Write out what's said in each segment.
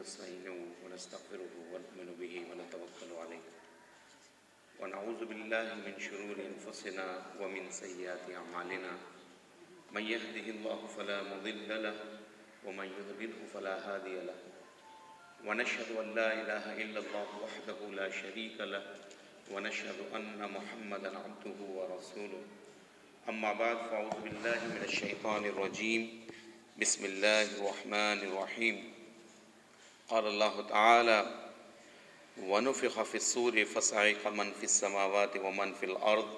ونستعينه ونستغفره ونؤمن به ونتوكل عليه ونعوذ بالله من شرور أنفسنا ومن سيئات أعمالنا من يهده الله فلا مضل له ومن يضلله فلا هادي له ونشهد أن لا إله إلا الله وحده لا شريك له ونشهد أن محمدا عبده ورسوله أما بعد فأعوذ بالله من الشيطان الرجيم بسم الله الرحمن الرحيم قال الله تعالى ونفخ في الصور فصعق من في السماوات ومن في الأرض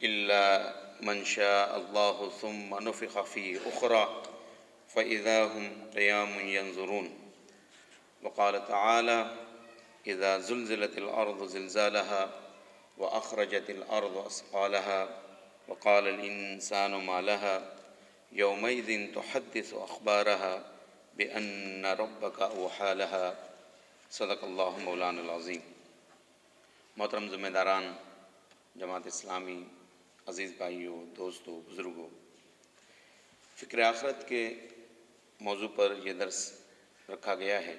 إلا من شاء الله ثم نفخ في أخرى فإذا هم قيام ينظرون وقال تعالى إذا زلزلت الأرض زلزالها وأخرجت الأرض أثقالها وقال الإنسان ما لها يومئذ تحدث أخبارها بأن ربك أوحى لها صدق اللہ مولانا العظیم۔ محترم ذمہ داران جماعت اسلامی، عزیز بھائیوں، دوستوں، بزرگوں، فکر آخرت کے موضوع پر یہ درس رکھا گیا ہے۔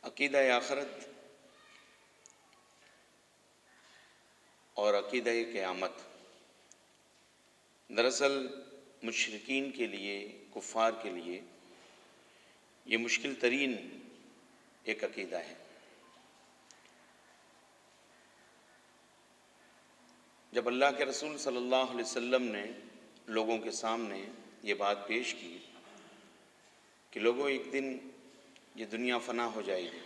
عقیدہ آخرت اور عقیدہ قیامت دراصل مشرکین کے لیے، کفار کے لیے یہ مشکل ترین ایک عقیدہ ہے۔ جب اللہ کے رسول صلی اللہ علیہ وسلم نے لوگوں کے سامنے یہ بات پیش کی کہ لوگوں ایک دن یہ دنیا فنا ہو جائے گی،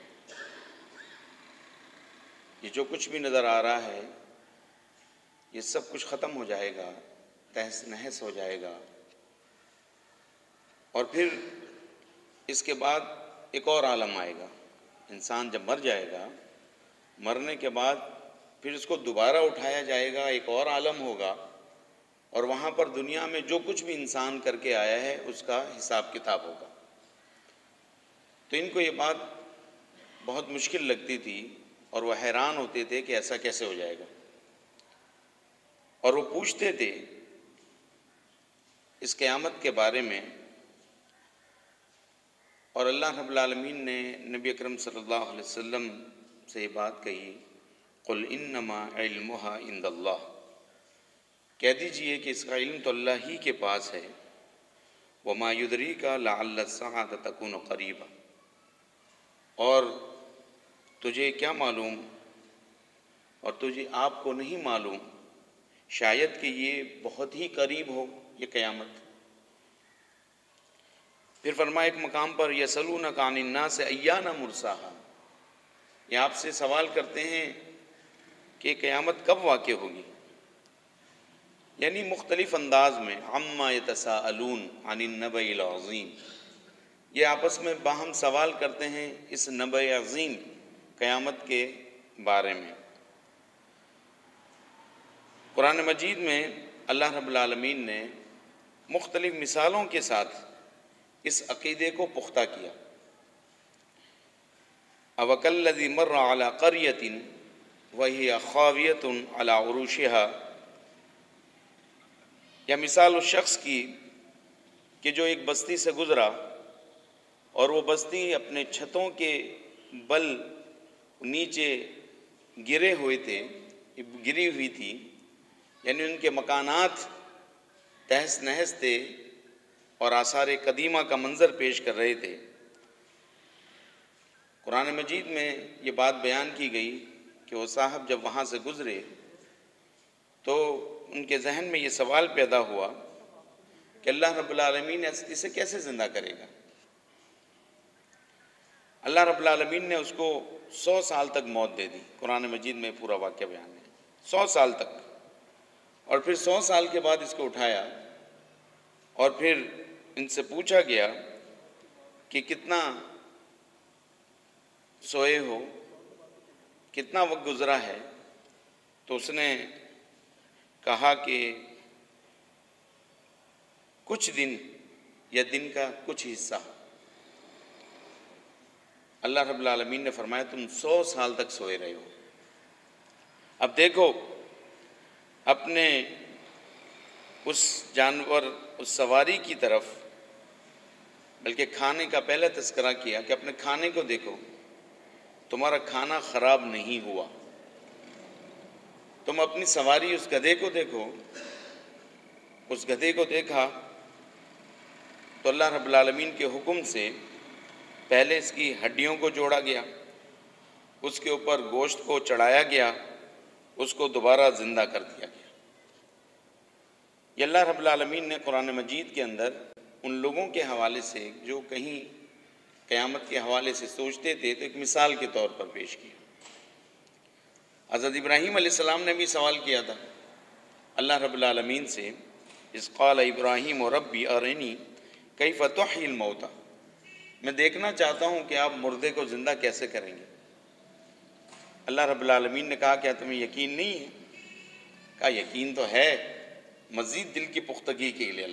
یہ جو کچھ بھی نظر آ رہا ہے یہ سب کچھ ختم ہو جائے گا، تہس نہس ہو جائے گا، اور پھر اس کے بعد ایک اور عالم آئے گا۔ انسان جب مر جائے گا، مرنے کے بعد پھر اس کو دوبارہ اٹھایا جائے گا، ایک اور عالم ہوگا، اور وہاں پر دنیا میں جو کچھ بھی انسان کر کے آیا ہے اس کا حساب کتاب ہوگا۔ تو ان کو یہ بات بہت مشکل لگتی تھی اور وہ حیران ہوتے تھے کہ ایسا کیسے ہو جائے گا، اور وہ پوچھتے تھے اس قیامت کے بارے میں۔ اور اللہ رب العالمین نے نبی اکرم صلی اللہ علیہ وسلم سے یہ بات کہی، قل انما علمها عند اللہ، کہہ دیجئے کہ اس کا علم تو اللہ ہی کے پاس ہے، وما یدریک لعل الساعۃ تکون قریبا، اور تجھے کیا معلوم، اور تجھے آپ کو نہیں معلوم شاید کہ یہ بہت ہی قریب ہو یہ قیامت۔ پھر فرمایا ایک مقام پر یسألونک عن الناس ایان مرساہا، یہ آپ سے سوال کرتے ہیں کہ قیامت کب واقع ہوگی، یعنی مختلف انداز میں عما یتساءلون عن النبأ العظیم، یہ آپس میں باہم سوال کرتے ہیں اس نبأ عظیم قیامت کے بارے میں۔ قرآن مجید میں اللہ رب العالمین نے مختلف مثالوں کے ساتھ اس عقیدے کو پختہ کیا۔ اوکالذی مر علی قریۃ وہی خاویۃ علی عروشها، یا مثال اس شخص کی کہ جو ایک بستی سے گزرا اور وہ بستی اپنے چھتوں کے بل نیچے گری ہوئی تھی، یعنی ان کے مکانات تہس نہس تھے اور آثار قدیمہ کا منظر پیش کر رہے تھے۔ قرآن مجید میں یہ بات بیان کی گئی کہ وہ صاحب جب وہاں سے گزرے تو ان کے ذہن میں یہ سوال پیدا ہوا کہ اللہ رب العالمین اسے کیسے زندہ کرے گا۔ اللہ رب العالمین نے اس کو 100 سال تک موت دے دی، قرآن مجید میں پورا واقعہ بیان ہے، 100 سال تک، اور پھر 100 سال کے بعد اس کو اٹھایا، اور پھر ان سے پوچھا گیا کہ کتنا سوئے ہو، کتنا وقت گزرا ہے، تو اس نے کہا کہ کچھ دن یا دن کا کچھ حصہ۔ اللہ رب العالمین نے فرمایا تم 100 سال تک سوئے رہے ہو۔ اب دیکھو اپنے اس جانور، اس سواری کی طرف بلکہ کھانے کا پہلے تذکرہ کیا کہ اپنے کھانے کو دیکھو، تمہارا کھانا خراب نہیں ہوا۔ تم اپنی سواری اس گدھے کو دیکھو، اس گدھے کو دیکھا تو اللہ رب العالمین کے حکم سے پہلے اس کی ہڈیوں کو جوڑا گیا، اس کے اوپر گوشت کو چڑھایا گیا، اس کو دوبارہ زندہ کر دیا گیا۔ یہ اللہ رب العالمین نے قرآن مجید کے اندر ان لوگوں کے حوالے سے جو کہیں قیامت کے حوالے سے سوچتے تھے تو ایک مثال کے طور پر پیش کیا۔ حضرت ابراہیم علیہ السلام نے بھی سوال کیا تھا اللہ رب العالمین سے، اذ قال ابراہیم ربی ارنی کیف تحیی الموتى، میں دیکھنا چاہتا ہوں کہ آپ مردے کو زندہ کیسے کریں گے۔ اللہ رب العالمین نے کہا کیا تمہیں یقین نہیں ہے؟ کہا یقین تو ہے، مزید دل کی پختگی کے لیے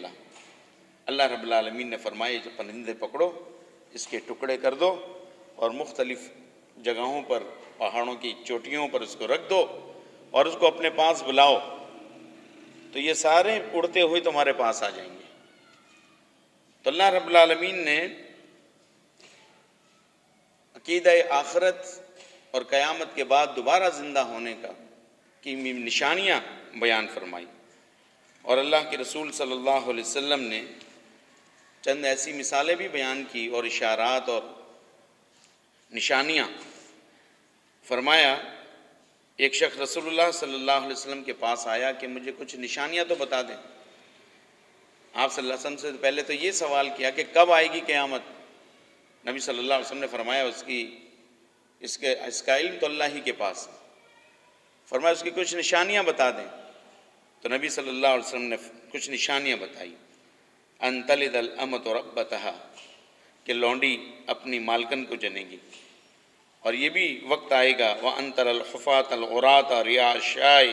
اللہ رب العالمین نے فرمایا جو پرندے پکڑو، اس کے ٹکڑے کر دو اور مختلف جگہوں پر پہاڑوں کی چوٹیوں پر اس کو رکھ دو اور اس کو اپنے پاس بلاؤ تو یہ سارے اڑتے ہوئے تمہارے پاس آ جائیں گے۔ تو اللہ رب العالمین نے عقیدہ آخرت اور قیامت کے بعد دوبارہ زندہ ہونے کی نشانیاں بیان فرمائی، اور اللہ کے رسول صلی اللہ علیہ وسلم نے چند ایسی مثالیں بھی بیان کی اور اشارات اور نشانیاں فرمایا۔ ایک شخص رسول اللہ صلی اللہ علیہ وسلم کے پاس آیا کہ مجھے کچھ نشانیاں تو بتا دیں۔ آپ صلی اللہ علیہ وسلم سے پہلے تو یہ سوال کیا کہ کب آئے گی قیامت؟ نبی صلی اللہ علیہ وسلم نے فرمایا اس کا علم تو اللہ ہی کے پاس ہے، فرمایا اس کی کچھ نشانیاں بتا دیں۔ تو نبی صلی اللہ علیہ وسلم نے کچھ نشانیاں بتائی، ان تلد الامۃ ربتہا، کہ لونڈی اپنی مالکن کو جنے گی، اور یہ بھی وقت آئے گا وَأَن تَرَ الْحُفَاةَ الْعُرَاةَ رِعَاءَ الشَّاءِ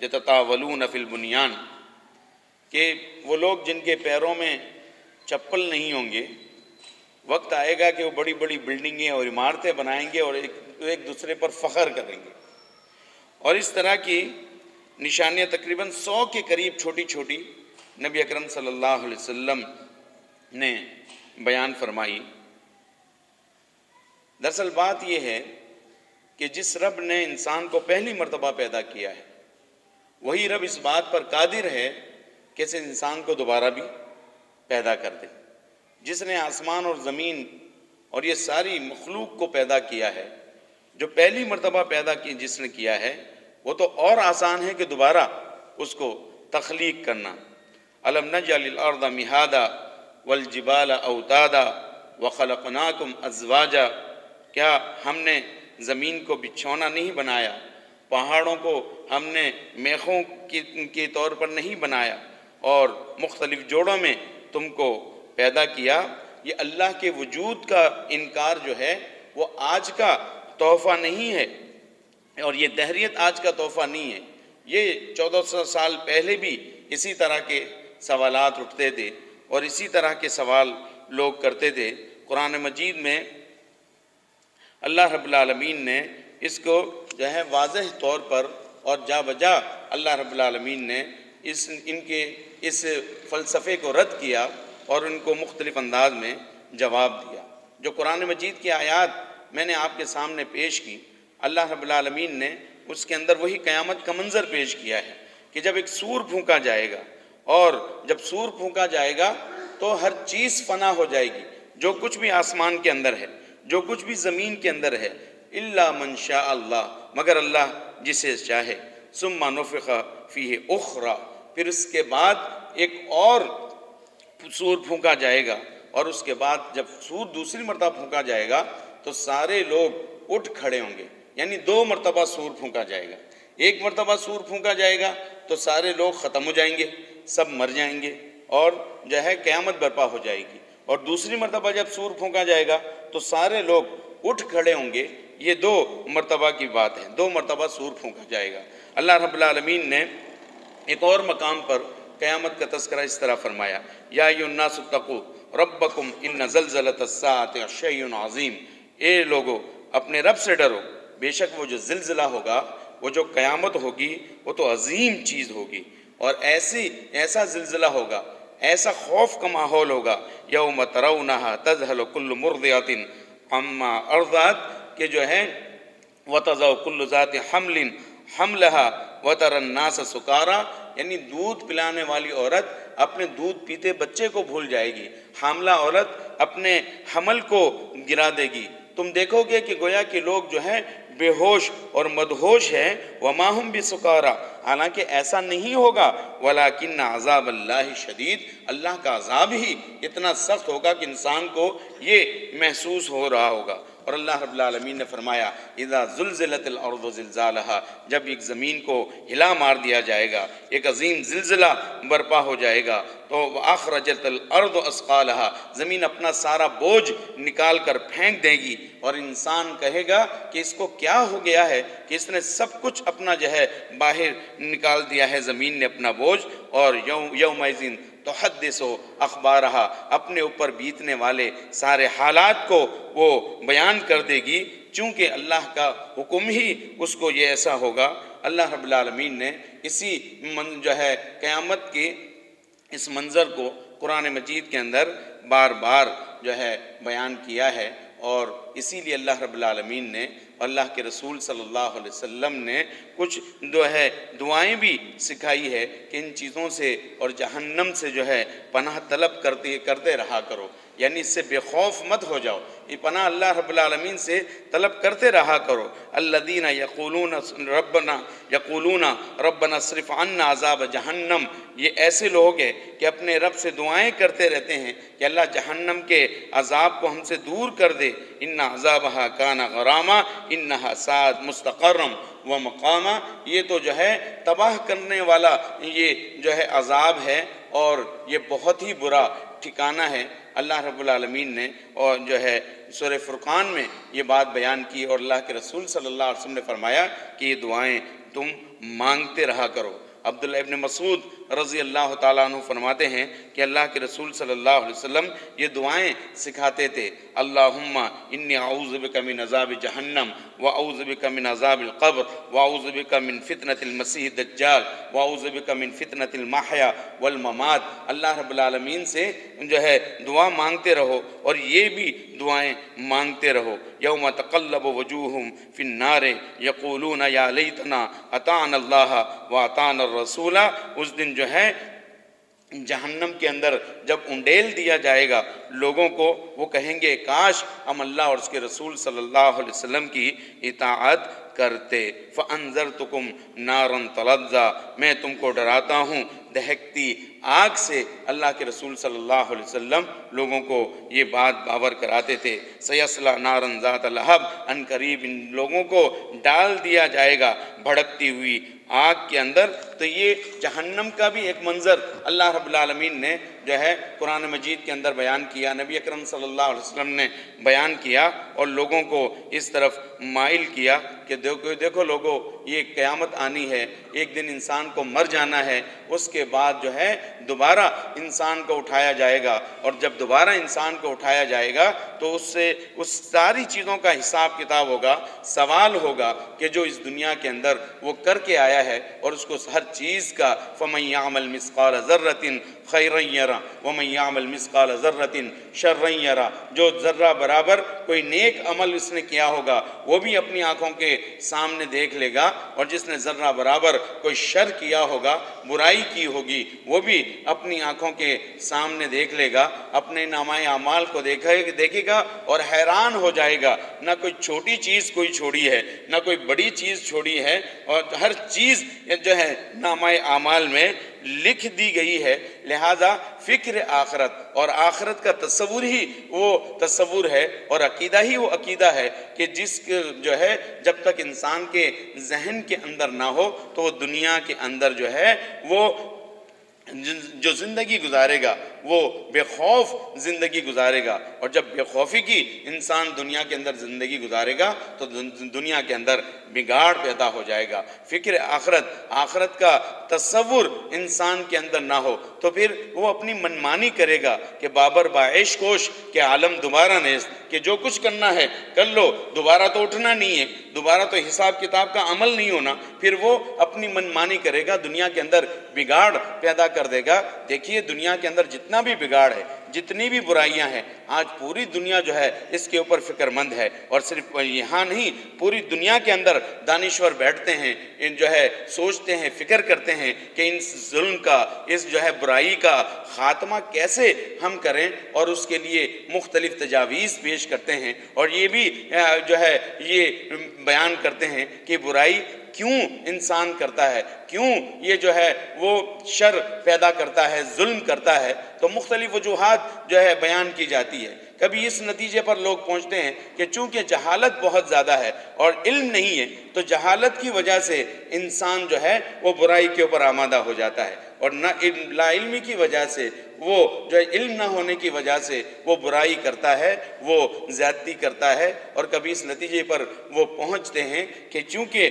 يَتَطَاوَلُونَ فِي الْبُنْيَانِ، کہ وہ لوگ جن کے پیروں میں چپل نہیں ہوں گے، وقت آئے گا کہ وہ بڑی بڑی بلڈنگیں اور عمارتیں بنائیں گے اور ایک دوسرے پر فخر کریں گے۔ اور اس طرح کی نشانیاں تقریباً 100 کے قریب چھوٹی چھوٹی نبی اکرم صلی اللہ علیہ وسلم نے بیان فرمائی۔ دراصل بات یہ ہے کہ جس رب نے انسان کو پہلی مرتبہ پیدا کیا ہے وہی رب اس بات پر قادر ہے کہ اس انسان کو دوبارہ بھی پیدا کر دے۔ جس نے آسمان اور زمین اور یہ ساری مخلوق کو پیدا کیا ہے، جو پہلی مرتبہ پیدا کی جس نے کیا ہے، وہ تو اور آسان ہے کہ دوبارہ اس کو تخلیق کرنا۔ أَلَمْ نَجْعَلِ الْأَرْضَ مِهَادًا وَالْجِبَالَ أَوْتَادًا وَخَلَقْنَاكُمْ أَزْوَاجًا، کیا ہم نے زمین کو بچھونا نہیں بنایا، پہاڑوں کو ہم نے میخوں کے طور پر نہیں بنایا اور مختلف جوڑوں میں تم کو پیدا کیا۔ یہ اللہ کے وجود کا انکار جو ہے وہ آج کا تحفہ نہیں ہے، اور یہ دہریت آج کا تحفہ نہیں ہے۔ یہ 1400 سال پہلے بھی اسی طرح کے سوالات اٹھتے تھے اور اسی طرح کے سوال لوگ کرتے تھے۔ قرآن مجید میں اللہ رب العالمین نے اس کو جو ہے واضح طور پر اور جا بجا اللہ رب العالمین نے ان کے اس فلسفے کو رد کیا اور ان کو مختلف انداز میں جواب دیا۔ جو قرآن مجید کی آیات میں نے آپ کے سامنے پیش کی، اللہ رب العالمین نے اس کے اندر وہی قیامت کا منظر پیش کیا ہے کہ جب ایک سور پھونکا جائے گا، اور جب سور پھونکا جائے گا تو ہر چیز فنا ہو جائے گی، جو کچھ بھی آسمان کے اندر ہے، جو کچھ بھی زمین کے اندر ہے، الا من شاء اللہ، مگر اللہ جسے چاہے، ثم نفخ فیہ اخری، پھر اس کے بعد ایک اور سور پھونکا جائے گا، اور اس کے بعد جب سور دوسری مرتبہ پھونکا جائے گا تو سارے لوگ اٹھ کھڑے ہوں گے، یعنی 2 مرتبہ سور پھونکا جائے گا۔ ایک مرتبہ سور پھونکا جائے گا تو سارے لوگ ختم ہو جائیں گے، سب مر جائیں گے اور جو ہے قیامت برپا ہو جائے گی، اور دوسری مرتبہ جب سور پھونکا جائے گا تو سارے لوگ اٹھ کھڑے ہوں گے۔ یہ 2 مرتبہ کی بات ہے، 2 مرتبہ سور پھونکا جائے گا۔ اللہ رب العالمین نے ایک اور مقام پر قیامت کا تذکرہ اس طرح فرمایا، یا ایھا الناس اتقوا ربکم ان زلزلۃ الساعۃ شیء عظیم، اے لوگو اپنے رب سے ڈرو، بے شک وہ جو زلزلہ ہوگا، وہ جو قیامت ہوگی، وہ تو عظیم چیز ہوگی، اور ایسا زلزلہ ہوگا ایسا خوف کا ماحول ہوگا، یوم ترونہا تذہل کل مرضعۃ عما ارضعت، کہ جو ہے وتضع کل ذات حمل حملها وتری الناس سکارا، یعنی دودھ پلانے والی عورت اپنے دودھ پیتے بچے کو بھول جائے گی، حاملہ عورت اپنے حمل کو گرا دے گی۔ تم دیکھو گے کہ گویا کہ لوگ جو ہیں بے ہوش اور مدہوش ہیں، وما ہم بسکارا، حالانکہ ایسا نہیں ہوگا، ولیکن عذاب اللہ شدید، اللہ کا عذاب ہی اتنا سخت ہوگا کہ انسان کو یہ محسوس ہو رہا ہوگا۔ اور اللہ رب العالمین نے فرمایا اذا زلزلت الارض زلزالہا، جب ایک زمین کو ہلا مار دیا جائے گا، ایک عظیم زلزلہ برپا ہو جائے گا، تو اخرجت الارض اثقالہا، زمین اپنا سارا بوجھ نکال کر پھینک دے گی، اور انسان کہے گا کہ اس کو کیا ہو گیا ہے کہ اس نے سب کچھ اپنا جو ہے باہر نکال دیا ہے، زمین نے اپنا بوجھ، اور یومئذ تحدث اخبارہا، اپنے اوپر بیتنے والے سارے حالات کو وہ بیان کر دے گی، چونکہ اللہ کا حکم ہی اس کو یہ ایسا ہوگا۔ اللہ رب العالمین نے اسی جو ہے قیامت کے اس منظر کو قرآن مجید کے اندر بار بار جو ہے بیان کیا ہے، اور اسی لیے اللہ رب العالمین نے، اللہ کے رسول صلی اللہ علیہ وسلم نے کچھ جو ہے دعائیں بھی سکھائی ہے کہ ان چیزوں سے اور جہنم سے جو ہے پناہ طلب کرتے رہا کرو، یعنی اس سے بے خوف مت ہو جاؤ، یہ پناہ اللہ رب العالمین سے طلب کرتے رہا کرو۔ الذین یقولون ربنا اصرف عنا عذاب جہنم، یہ ایسے لوگ ہیں کہ اپنے رب سے دعائیں کرتے رہتے ہیں کہ اللہ جہنم کے عذاب کو ہم سے دور کر دے، ان عذابہا کان غراما انہا ساعت مستقرم و مقاما، یہ تو جو ہے تباہ کرنے والا یہ جو ہے عذاب ہے، اور یہ بہت ہی برا ٹھکانہ ہے۔ اللہ رب العالمین نے اور جو ہے سورہ فرقان میں یہ بات بیان کی، اور اللہ کے رسول صلی اللہ علیہ وسلم نے فرمایا کہ یہ دعائیں تم مانگتے رہا کرو۔ عبداللہ ابن مسعود رضی اللہ تعالیٰ عنہ فرماتے ہیں کہ اللہ کے رسول صلی اللہ علیہ وسلم یہ دعائیں سکھاتے تھے، اللہم انی اعوذ بک من عذاب جہنم واعوذ بک من عذاب القبر واعوذ بک من فتنة المسیح الدجال واعوذ بک من فتنة المحیا والممات۔ اللہ رب العالمین سے جو ہے دعا مانگتے رہو، اور یہ بھی دعائیں مانگتے رہو۔ یوم تقلب وجوہہم فی النار یقولون یا لیتنا اطعنا اللہ واطعنا الرسول، اس دن جو ہے جہنم کے اندر جب انڈیل دیا جائے گا لوگوں کو، وہ کہیں گے کاش ہم اللہ اور اس کے رسول صلی اللہ علیہ وسلم کی اطاعت کرتے۔ فَأَنذَرْتُكُمْ نَارًا تَلَظَّىٰ، میں تم کو ڈراتا ہوں دہکتی آگ سے۔ اللہ کے رسول صلی اللہ علیہ وسلم لوگوں کو یہ بات باور کراتے تھے۔ سَيَصْلَىٰ نَارًا ذَاتَ لَهَبٍ، ان قریب ان لوگوں کو ڈال دیا جائے گا بھڑکتی ہوئی آگ کے اندر۔ تو یہ جہنم کا بھی ایک منظر اللہ رب العالمین نے جو ہے قرآن مجید کے اندر بیان کیا، نبی اکرم صلی اللہ علیہ وسلم نے بیان کیا، اور لوگوں کو اس طرف مائل کیا کہ دیکھو لوگو، یہ قیامت آنی ہے، ایک دن انسان کو مر جانا ہے، اس کے بعد جو ہے دوبارہ انسان کو اٹھایا جائے گا، اور جب دوبارہ انسان کو اٹھایا جائے گا تو اس سے اس ساری چیزوں کا حساب کتاب ہوگا، سوال ہوگا کہ جو اس دنیا کے اندر وہ کر کے آیا ہے، اور اس کو ہر چیز کا فَمَن يَعْمَلْ مِثْقَالَ ذَرَّةٍ خَيْرًا يَرَهُ وَمَن يَعْمَلْ مِثْقَالَ ذَرَّةٍ شَرًّا يَرَهُ، جو ذرہ برابر کوئی نیک عمل اس نے کیا ہوگا وہ بھی اپنی آنکھوں کے سامنے دیکھ لے گا، اور جس نے ذرہ برابر کوئی شر کیا ہوگا، برائی کی ہوگی، وہ بھی اپنی آنکھوں کے سامنے دیکھ لے گا، اپنے نامہ اعمال کو دیکھے گا اور حیران ہو جائے گا۔ نہ کوئی چھوٹی چیز کوئی چھوڑی ہے، نہ کوئی بڑی چیز چھوڑی ہے، اور ہر چیز جو ہے نامہ اعمال میں لکھ دی گئی ہے۔ لہذا فکر آخرت اور آخرت کا تصور ہی وہ تصور ہے، اور عقیدہ ہی وہ عقیدہ ہے کہ جس جو ہے جب تک انسان کے ذہن کے اندر نہ ہو تو وہ دنیا کے اندر جو ہے وہ جو زندگی گزارے گا وہ بے خوف زندگی گزارے گا، اور جب بے خوفی کی انسان دنیا کے اندر زندگی گزارے گا تو دنیا کے اندر بگاڑ پیدا ہو جائے گا۔ فکر آخرت کا تصور انسان کے اندر نہ ہو تو پھر وہ اپنی منمانی کرے گا کہ بابر باعش کوش کہ عالم دوبارہ نیست، کہ جو کچھ کرنا ہے کر لو، دوبارہ تو اٹھنا نہیں ہے، دوبارہ تو حساب کتاب کا عمل نہیں ہونا، پھر وہ اپنی منمانی کرے گا، دنیا کے اندر بگاڑ پیدا کر دے گا۔ دیکھیے دنیا کے اندر جتنا بھی بگاڑ ہے، جتنی بھی برائیاں ہیں، آج پوری دنیا جو ہے اس کے اوپر فکر مند ہے، اور صرف یہاں نہیں، پوری دنیا کے اندر دانشور بیٹھتے ہیں، ان جو ہے سوچتے ہیں، فکر کرتے ہیں کہ ان ظلم کا، اس جو ہے برائی کا خاتمہ کیسے ہم کریں، اور اس کے لیے مختلف تجاویز پیش کرتے ہیں، اور یہ بھی جو ہے یہ بیان کرتے ہیں کہ برائی کیوں انسان کرتا ہے، کیوں یہ جو ہے وہ شر پیدا کرتا ہے، ظلم کرتا ہے، تو مختلف وجوہات جو ہے بیان کی جاتی ہے۔ کبھی اس نتیجے پر لوگ پہنچتے ہیں کہ چونکہ جہالت بہت زیادہ ہے اور علم نہیں ہے، تو جہالت کی وجہ سے انسان جو ہے وہ برائی کے اوپر آمادہ ہو جاتا ہے، اور لا علمی کی وجہ سے، وہ جو علم نہ ہونے کی وجہ سے وہ برائی کرتا ہے، وہ زیادتی کرتا ہے، اور کبھی اس نتیجے پر وہ پہنچتے ہیں کہ چونکہ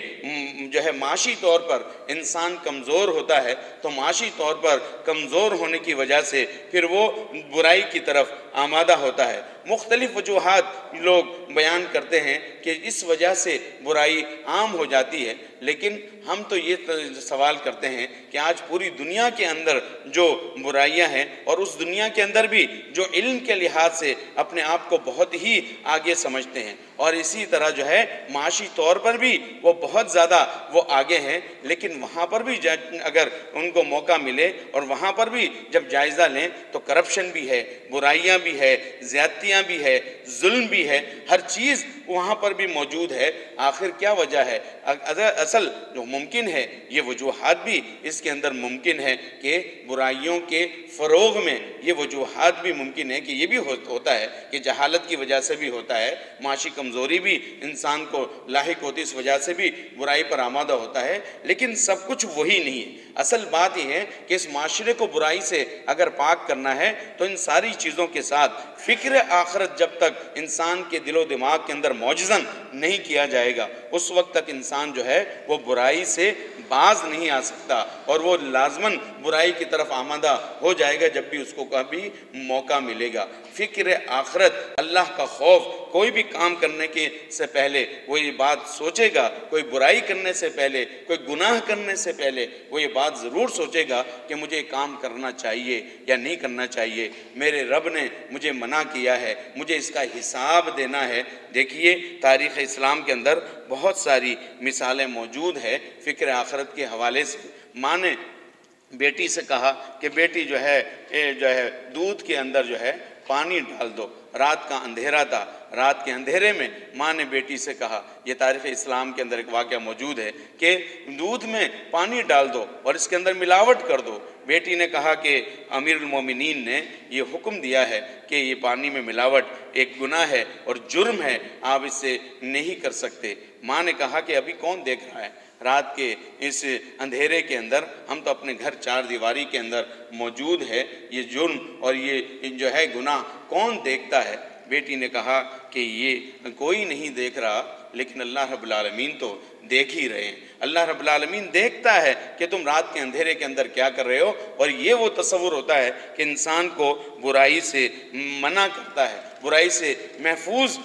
جو ہے معاشی طور پر انسان کمزور ہوتا ہے، تو معاشی طور پر کمزور ہونے کی وجہ سے پھر وہ برائی کی طرف آمادہ ہوتا ہے۔ مختلف وجوہات لوگ بیان کرتے ہیں کہ اس وجہ سے برائی عام ہو جاتی ہے، لیکن ہم تو یہ سوال کرتے ہیں کہ آج پوری دنیا کے اندر جو برائیاں ہیں، اور اس دنیا کے اندر بھی جو علم کے لحاظ سے اپنے آپ کو بہت ہی آگے سمجھتے ہیں، اور اسی طرح جو ہے معاشی طور پر بھی وہ بہت زیادہ وہ آگے ہیں، لیکن وہاں پر بھی اگر ان کو موقع ملے اور وہاں پر بھی جب جائزہ لیں تو کرپشن بھی ہے، برائیاں بھی ہے، زیادتیاں بھی ہے، ظلم بھی ہے، ہر چیز وہاں پر بھی موجود ہے۔ آخر کیا وجہ ہے؟ اصل جو ممکن ہے، یہ وجوہات بھی اس کے اندر ممکن ہے کہ برائیوں کے فروغ میں یہ وجوہات بھی ممکن ہے کہ یہ بھی ہوتا ہے کہ جہالت کی وجہ سے بھی ہوتا ہے، معاشی کمزوری بھی انسان کو لاحق ہوتی، اس وجہ سے بھی برائی پر آمادہ ہوتا ہے، لیکن سب کچھ وہی نہیں ہے۔ اصل بات یہ ہے کہ اس معاشرے کو برائی سے اگر پاک کرنا ہے تو ان ساری چیزوں کے ساتھ فکر آخرت جب تک انسان کے دل و دماغ کے اندر موجزن نہیں کیا جائے گا، اس وقت تک انسان جو ہے وہ برائی سے باز نہیں آ سکتا، اور وہ لازماً برائی کی طرف آمادہ ہو جائے گا جب بھی اس کو کبھی موقع ملے گا۔ فکر آخرت، اللہ کا خوف، کوئی بھی کام کرنے کے سے پہلے وہ یہ بات سوچے گا، کوئی برائی کرنے سے پہلے، کوئی گناہ کرنے سے پہلے وہ یہ بات ضرور سوچے گا کہ مجھے کام کرنا چاہیے یا نہیں کرنا چاہیے، میرے رب نے مجھے منع کیا ہے، مجھے اس کا حساب دینا ہے۔ دیکھیے تاریخ اسلام کے اندر بہت ساری مثالیں موجود ہے فکر آخرت کے حوالے سے۔ ماں نے بیٹی سے کہا کہ بیٹی جو ہے دودھ کے اندر جو ہے پانی ڈال دو، رات کا اندھیرا تھا، رات کے اندھیرے میں ماں نے بیٹی سے کہا، یہ تاریخ اسلام کے اندر ایک واقعہ موجود ہے کہ دودھ میں پانی ڈال دو اور اس کے اندر ملاوٹ کر دو۔ بیٹی نے کہا کہ امیر المومنین نے یہ حکم دیا ہے کہ یہ پانی میں ملاوٹ ایک گناہ ہے اور جرم ہے، آپ اس سے نہیں کر سکتے۔ ماں نے کہا کہ ابھی کون دیکھ رہا ہے، رات کے اس اندھیرے کے اندر ہم تو اپنے گھر چار دیواری کے اندر موجود ہے، یہ جرم اور یہ جو ہے گناہ کون دیکھتا ہے؟ بیٹی نے کہا کہ یہ کوئی نہیں دیکھ رہا، لیکن اللہ رب العالمین تو دیکھ ہی رہے ہیں، اللہ رب العالمین دیکھتا ہے کہ تم رات کے اندھیرے کے اندر کیا کر رہے ہو۔ اور یہ وہ تصور ہوتا ہے کہ انسان کو برائی سے منع کرتا ہے، برائی سے محفوظ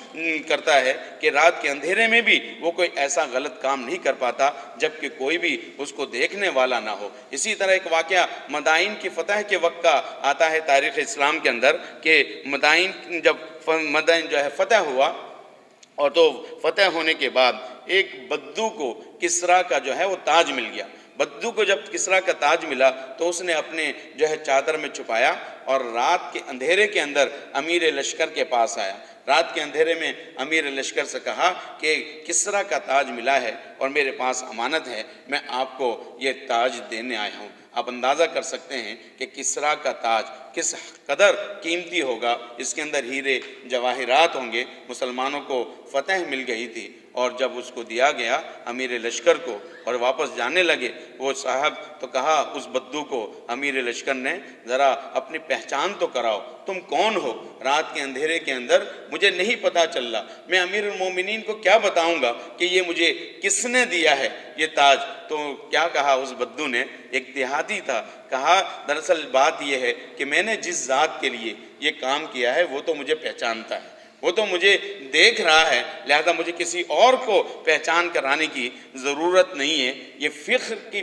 کرتا ہے کہ رات کے اندھیرے میں بھی وہ کوئی ایسا غلط کام نہیں کر پاتا جبکہ کوئی بھی اس کو دیکھنے والا نہ ہو۔ اسی طرح ایک واقعہ مدائن کی فتح کے وقت کا آتا ہے تاریخ اسلام کے اندر کہ مدائن جب مدائن جو ہے فتح ہوا، اور تو فتح ہونے کے بعد ایک بدو کو کسریٰ کا جو ہے وہ تاج مل گیا۔ بدو کو جب کسریٰ کا تاج ملا تو اس نے اپنے جو ہے چادر میں چھپایا اور رات کے اندھیرے کے اندر امیر لشکر کے پاس آیا۔ رات کے اندھیرے میں امیر لشکر سے کہا کہ کسریٰ کا تاج ملا ہے اور میرے پاس امانت ہے، میں آپ کو یہ تاج دینے آیا ہوں۔ آپ اندازہ کر سکتے ہیں کہ کسریٰ کا تاج کس قدر قیمتی ہوگا، اس کے اندر ہیرے جواہرات ہوں گے، مسلمانوں کو فتح مل گئی تھی، اور جب اس کو دیا گیا امیر لشکر کو اور واپس جانے لگے وہ صاحب تو کہا اس بدو کو امیر لشکر نے ذرا اپنی پہچان تو کراؤ، تم کون ہو؟ رات کے اندھیرے کے اندر مجھے نہیں پتہ چل رہا، میں امیر المومنین کو کیا بتاؤں گا کہ یہ مجھے کس نے دیا ہے یہ تاج؟ تو کیا کہا اس بدو نے؟ ایک دیہاتی تھا، کہا دراصل بات یہ ہے کہ میں نے جس ذات کے لیے یہ کام کیا ہے وہ تو مجھے پہچانتا ہے، وہ تو مجھے دیکھ رہا ہے، لہذا مجھے کسی اور کو پہچان کرانے کی ضرورت نہیں ہے۔ یہ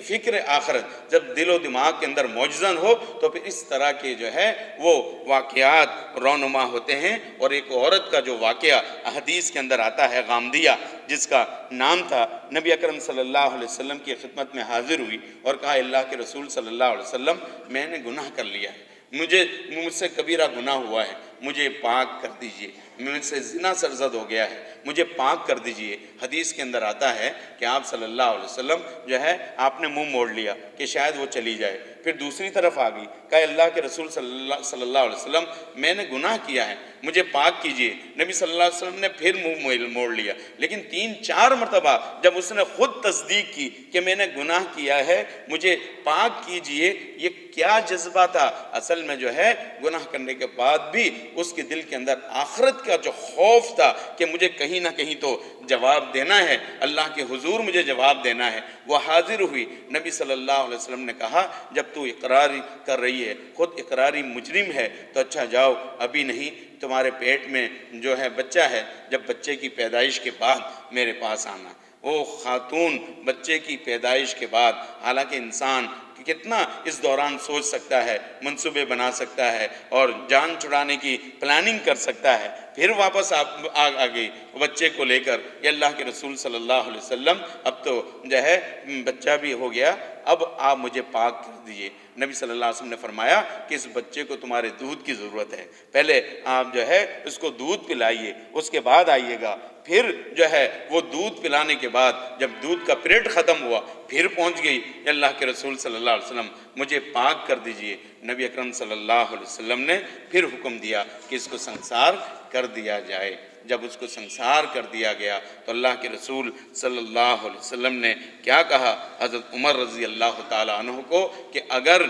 فکر آخرت جب دل و دماغ کے اندر موجزن ہو تو پھر اس طرح کے جو ہے وہ واقعات رونما ہوتے ہیں۔ اور ایک عورت کا جو واقعہ حدیث کے اندر آتا ہے غامدیہ، جس کا نام تھا، نبی اکرم صلی اللہ علیہ وسلم کی خدمت میں حاضر ہوئی اور کہا اللہ کے رسول صلی اللہ علیہ وسلم میں نے گناہ کر لیا ہے، مجھ سے کبیرہ گناہ ہوا ہے، مجھے پاک کر دیجئے، مجھ سے زنا سرزد ہو گیا ہے، مجھے پاک کر دیجئے۔ حدیث کے اندر آتا ہے کہ آپ صلی اللہ علیہ وسلم جو ہے آپ نے منہ موڑ لیا کہ شاید وہ چلی جائے، پھر دوسری طرف آ گئی، کہا اللہ کے رسول صلی اللہ علیہ وسلم میں نے گناہ کیا ہے، مجھے پاک کیجئے۔ نبی صلی اللہ علیہ وسلم نے پھر منہ موڑ لیا، لیکن 3-4 مرتبہ جب اس نے خود تصدیق کی کہ میں نے گناہ کیا ہے، مجھے پاک کیجئے، یہ کیا جذبہ تھا؟ اصل میں جو ہے گناہ کرنے کے بعد بھی اس کے دل کے اندر آخرت کا جو خوف تھا کہ مجھے کہیں نہ کہیں تو جواب دینا ہے، اللہ کے حضور مجھے جواب دینا ہے، وہ حاضر ہوئی۔ نبی صلی اللہ علیہ وسلم نے کہا جب تو اقراری کر رہی ہے، خود اقراری مجرم ہے، تو اچھا جاؤ، ابھی نہیں، تمہارے پیٹ میں جو ہے بچہ ہے، جب بچے کی پیدائش کے بعد میرے پاس آنا۔ وہ خاتون بچے کی پیدائش کے بعد، حالانکہ انسان کتنا اس دوران سوچ سکتا ہے، منصوبے بنا سکتا ہے اور جان چھڑانے کی پلاننگ کر سکتا ہے، پھر واپس آ گئی بچے کو لے کر، یہ اللہ کے رسول صلی اللہ علیہ وسلم اب تو جو ہے بچہ بھی ہو گیا، اب آپ مجھے پاک کر دیجئے۔ نبی صلی اللہ علیہ وسلم نے فرمایا کہ اس بچے کو تمہارے دودھ کی ضرورت ہے، پہلے آپ جو ہے اس کو دودھ پلائیے، اس کے بعد آئیے گا، پھر جو ہے وہ دودھ پلانے کے بعد جب دودھ کا پیریڈ ختم ہوا پھر پہنچ گئی، اللہ کے رسول صلی اللہ علیہ وسلم مجھے پاک کر دیجئے۔ نبی اکرم صلی اللہ علیہ وسلم نے پھر حکم دیا کہ اس کو سنسار کر دیا جائے۔ جب اس کو سنسار کر دیا گیا تو اللہ کے رسول صلی اللہ علیہ وسلم نے کیا کہا حضرت عمر رضی اللہ تعالیٰ عنہ کو کہ اگر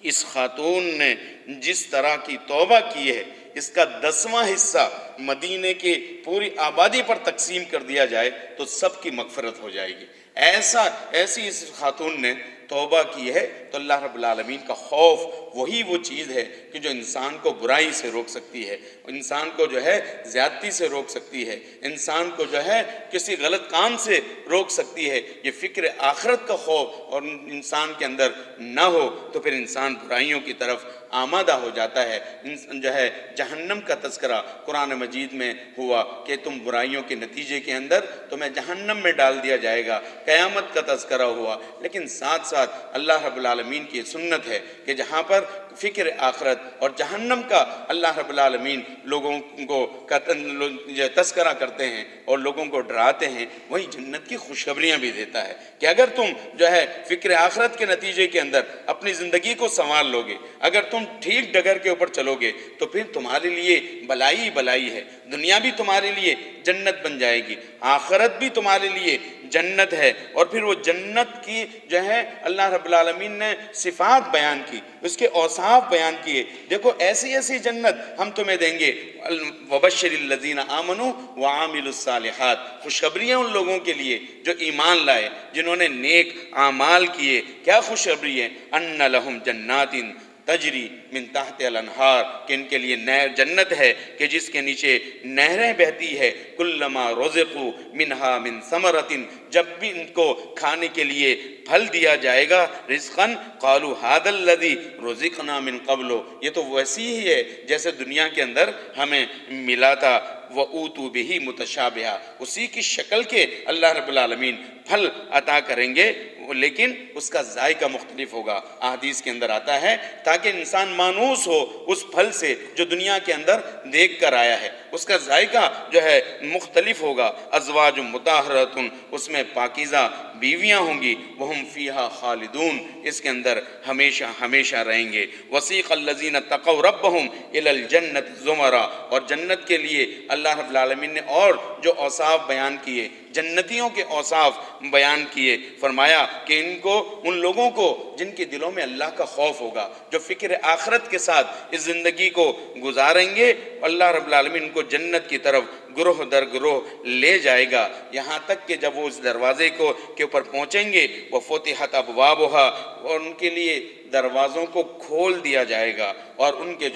اس خاتون نے جس طرح کی توبہ کی ہے، اس کا 10واں حصہ مدینے کی پوری آبادی پر تقسیم کر دیا جائے تو سب کی مغفرت ہو جائے گی۔ ایسی اس خاتون نے توبہ کی ہے، تو اللہ رب العالمین کا خوف وہی وہ چیز ہے کہ جو انسان کو برائی سے روک سکتی ہے، انسان کو جو ہے زیادتی سے روک سکتی ہے، انسان کو جو ہے کسی غلط کام سے روک سکتی ہے۔ یہ فکر آخرت کا خوف اور انسان کے اندر نہ ہو تو پھر انسان برائیوں کی طرف آمادہ ہو جاتا ہے۔ جو ہے جہنم کا تذکرہ قرآن مجید میں ہوا کہ تم برائیوں کے نتیجے کے اندر تمہیں جہنم میں ڈال دیا جائے گا، قیامت کا تذکرہ ہوا، لیکن ساتھ ساتھ اللہ رب العالمین کی سنت ہے کہ جہاں پر فکر آخرت اور جہنم کا اللہ رب العالمین لوگوں کو تذکرہ کرتے ہیں اور لوگوں کو ڈراتے ہیں، وہی جنت کی خوشخبریاں بھی دیتا ہے کہ اگر تم جو ہے فکر آخرت کے نتیجے کے اندر اپنی زندگی کو سنوار لوگے، اگر تم ٹھیک ڈگر کے اوپر چلو گے تو پھر تمہارے لیے بلائی بلائی ہے، دنیا بھی تمہارے لیے جنت بن جائے گی، آخرت بھی تمہارے لیے جنت ہے۔ اور پھر وہ جنت کی جو ہے اللہ رب العالمین نے صفات بیان کی، اس کے اوصاف بیان کیے، دیکھو ایسی ایسی جنت ہم تمہیں دیں گے، وَبَشِّرِ الَّذِينَ آمَنُوا وَعَامِلُوا الصَّالِحَاتِ، خوشخبریاں ان لوگوں کے لیے جو ایمان لائے، جنہوں نے نیک اعمال کیے۔ کیا خوشخبری ہے؟ أَنَّ لَهُمْ جَنَّاتٍ تجری من تحت الانہار، کہ ان کے لیے جنت ہے کہ جس کے نیچے نہریں بہتی ہے، کلما رزقوا منہا من ثمرۃ، جب بھی ان کو کھانے کے لیے پھل دیا جائے گا، رزقاً قالوا ھذا الذی رزقنا من قبل، یہ تو ویسی ہی ہے جیسے دنیا کے اندر ہمیں ملا تھا، وَأُوتُوا بِهِ مُتَشَابِهًا، اسی کی شکل کے اللہ رب العالمین پھل عطا کریں گے، لیکن اس کا ذائقہ مختلف ہوگا۔ احادیث کے اندر آتا ہے تاکہ انسان مانوس ہو اس پھل سے جو دنیا کے اندر دیکھ کر آیا ہے، اس کا ذائقہ جو ہے مختلف ہوگا. ازواج مطہرۃ، اس میں پاکیزہ بیویاں ہوں گی. وہم فیہا خالدون، اس کے اندر ہمیشہ ہمیشہ رہیں گے. وسیق الذین اتقوا ربہم الی الجنۃ زمرا، اور جنت کے لیے اللہ رب العالمین نے اور جو اوصاف بیان کیے، جنتیوں کے اوصاف بیان کیے. فرمایا کہ ان لوگوں کو جن کے دلوں میں اللہ کا خوف ہوگا، جو فکر آخرت کے ساتھ اس زندگی کو گزاریں گے، اللہ رب العالمین ان کو جنت کی طرف گروہ در گروہ لے جائے گا، یہاں تک کہ جب وہ اس دروازے کے اوپر پہنچیں گے وَفُتِحَتْ أَبْوَابُهَا، اور ان کے لیے دروازوں کو کھول دیا جائے گا، اور ان کے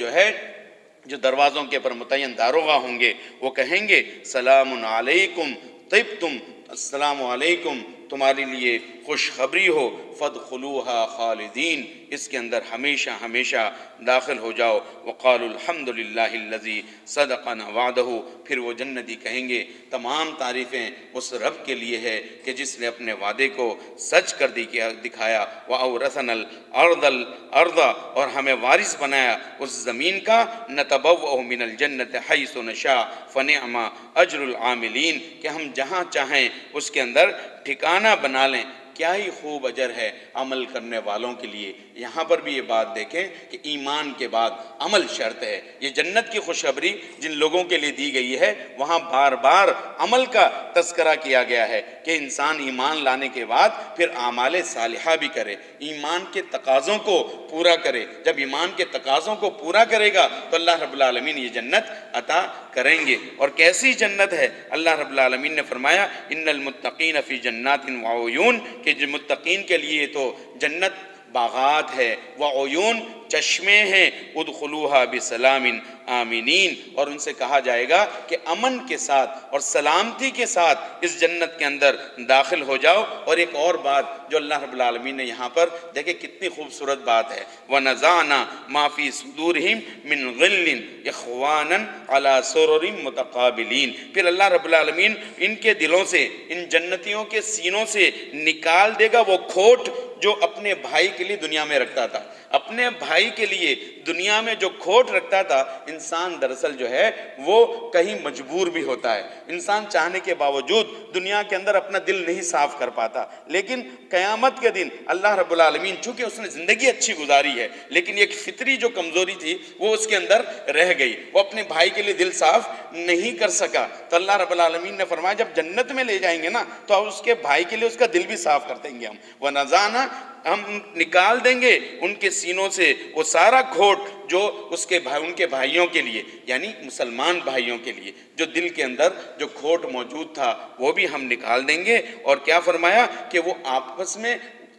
جو دروازوں کے پر متعین داروغہ ہوں گے وہ کہیں گے سلام علیکم طبتم، السلام علیکم، تمہارے لیے خوشخبری ہو، فادخلوها خالدین، اس کے اندر ہمیشہ ہمیشہ داخل ہو جاؤ. وقالوا الحمد للہ الذی صدقنا وعدہ، پھر وہ جنتی کہیں گے تمام تعریفیں اس رب کے لیے ہے کہ جس نے اپنے وعدے کو سچ کر دکھایا. وَأَوْرَثَنَا الْأَرْضَ، اور ہمیں وارث بنایا اس زمین کا. نَتَبَوَّأُ مِنَ الْجَنَّةِ حَيْثُ نَشَاءُ فَنِعْمَ أَجْرُ الْعَامِلِينَ، کہ ہم جہاں چاہیں اس کے اندر ٹھکانہ بنا لیں، کیا ہی خوب اجر ہے عمل کرنے والوں کے لیے. یہاں پر بھی یہ بات دیکھیں کہ ایمان کے بعد عمل شرط ہے. یہ جنت کی خوشخبری جن لوگوں کے لیے دی گئی ہے، وہاں بار بار عمل کا تذکرہ کیا گیا ہے کہ انسان ایمان لانے کے بعد پھر اعمال صالحہ بھی کرے، ایمان کے تقاضوں کو پورا کرے. جب ایمان کے تقاضوں کو پورا کرے گا تو اللہ رب العالمین یہ جنت عطا کریں گے. اور کیسی جنت ہے؟ اللہ رب العالمین نے فرمایا ان المتقین فی جنات وعیون، کہ جو متقین کے لیے تو جنت باغات ہے، وعیون چشمے ہیں، ادخلوها بسلام آمینین، اور ان سے کہا جائے گا کہ امن کے ساتھ اور سلامتی کے ساتھ اس جنت کے اندر داخل ہو جاؤ. اور ایک اور بات جو اللہ رب العالمین نے یہاں پر دیکھیں کتنی خوبصورت بات ہے، وَنَزَعْنَا مَا فِي صُدُورِهِمْ مِنْ غِلٍّ إِخْوَانًا عَلَى سُرُرٍ مُتَقَابِلِينَ، پھر اللہ رب العالمین ان کے دلوں سے، ان جنتیوں کے سینوں سے نکال دے گا وہ کھوٹ جو اپنے بھائی کے لیے دنیا میں رکھتا تھا. اپنے بھائی کے لیے دنیا میں جو کھوٹ رکھتا تھا، انسان دراصل جو ہے وہ کہیں مجبور بھی ہوتا ہے. انسان چاہنے کے باوجود دنیا کے اندر اپنا دل نہیں صاف کر پاتا، لیکن قیامت کے دن اللہ رب العالمین چونکہ اس نے زندگی اچھی گزاری ہے لیکن ایک فطری جو کمزوری تھی وہ اس کے اندر رہ گئی، وہ اپنے بھائی کے لیے دل صاف نہیں کر سکا. تو اللہ رب العالمین نے فرمایا جب جنت میں لے جائیں گے نا تو اس کے بھائی کے لیے اس کا دل بھی صاف کر دیں گے ہم. وَنَزَعْنَا، ہم نکال دیں گے ان کے سینوں سے وہ سارا کھوٹ جو ان کے بھائیوں کے لیے، یعنی مسلمان بھائیوں کے لیے جو دل کے اندر جو کھوٹ موجود تھا وہ بھی ہم نکال دیں گے. اور کیا فرمایا کہ وہ آپس میں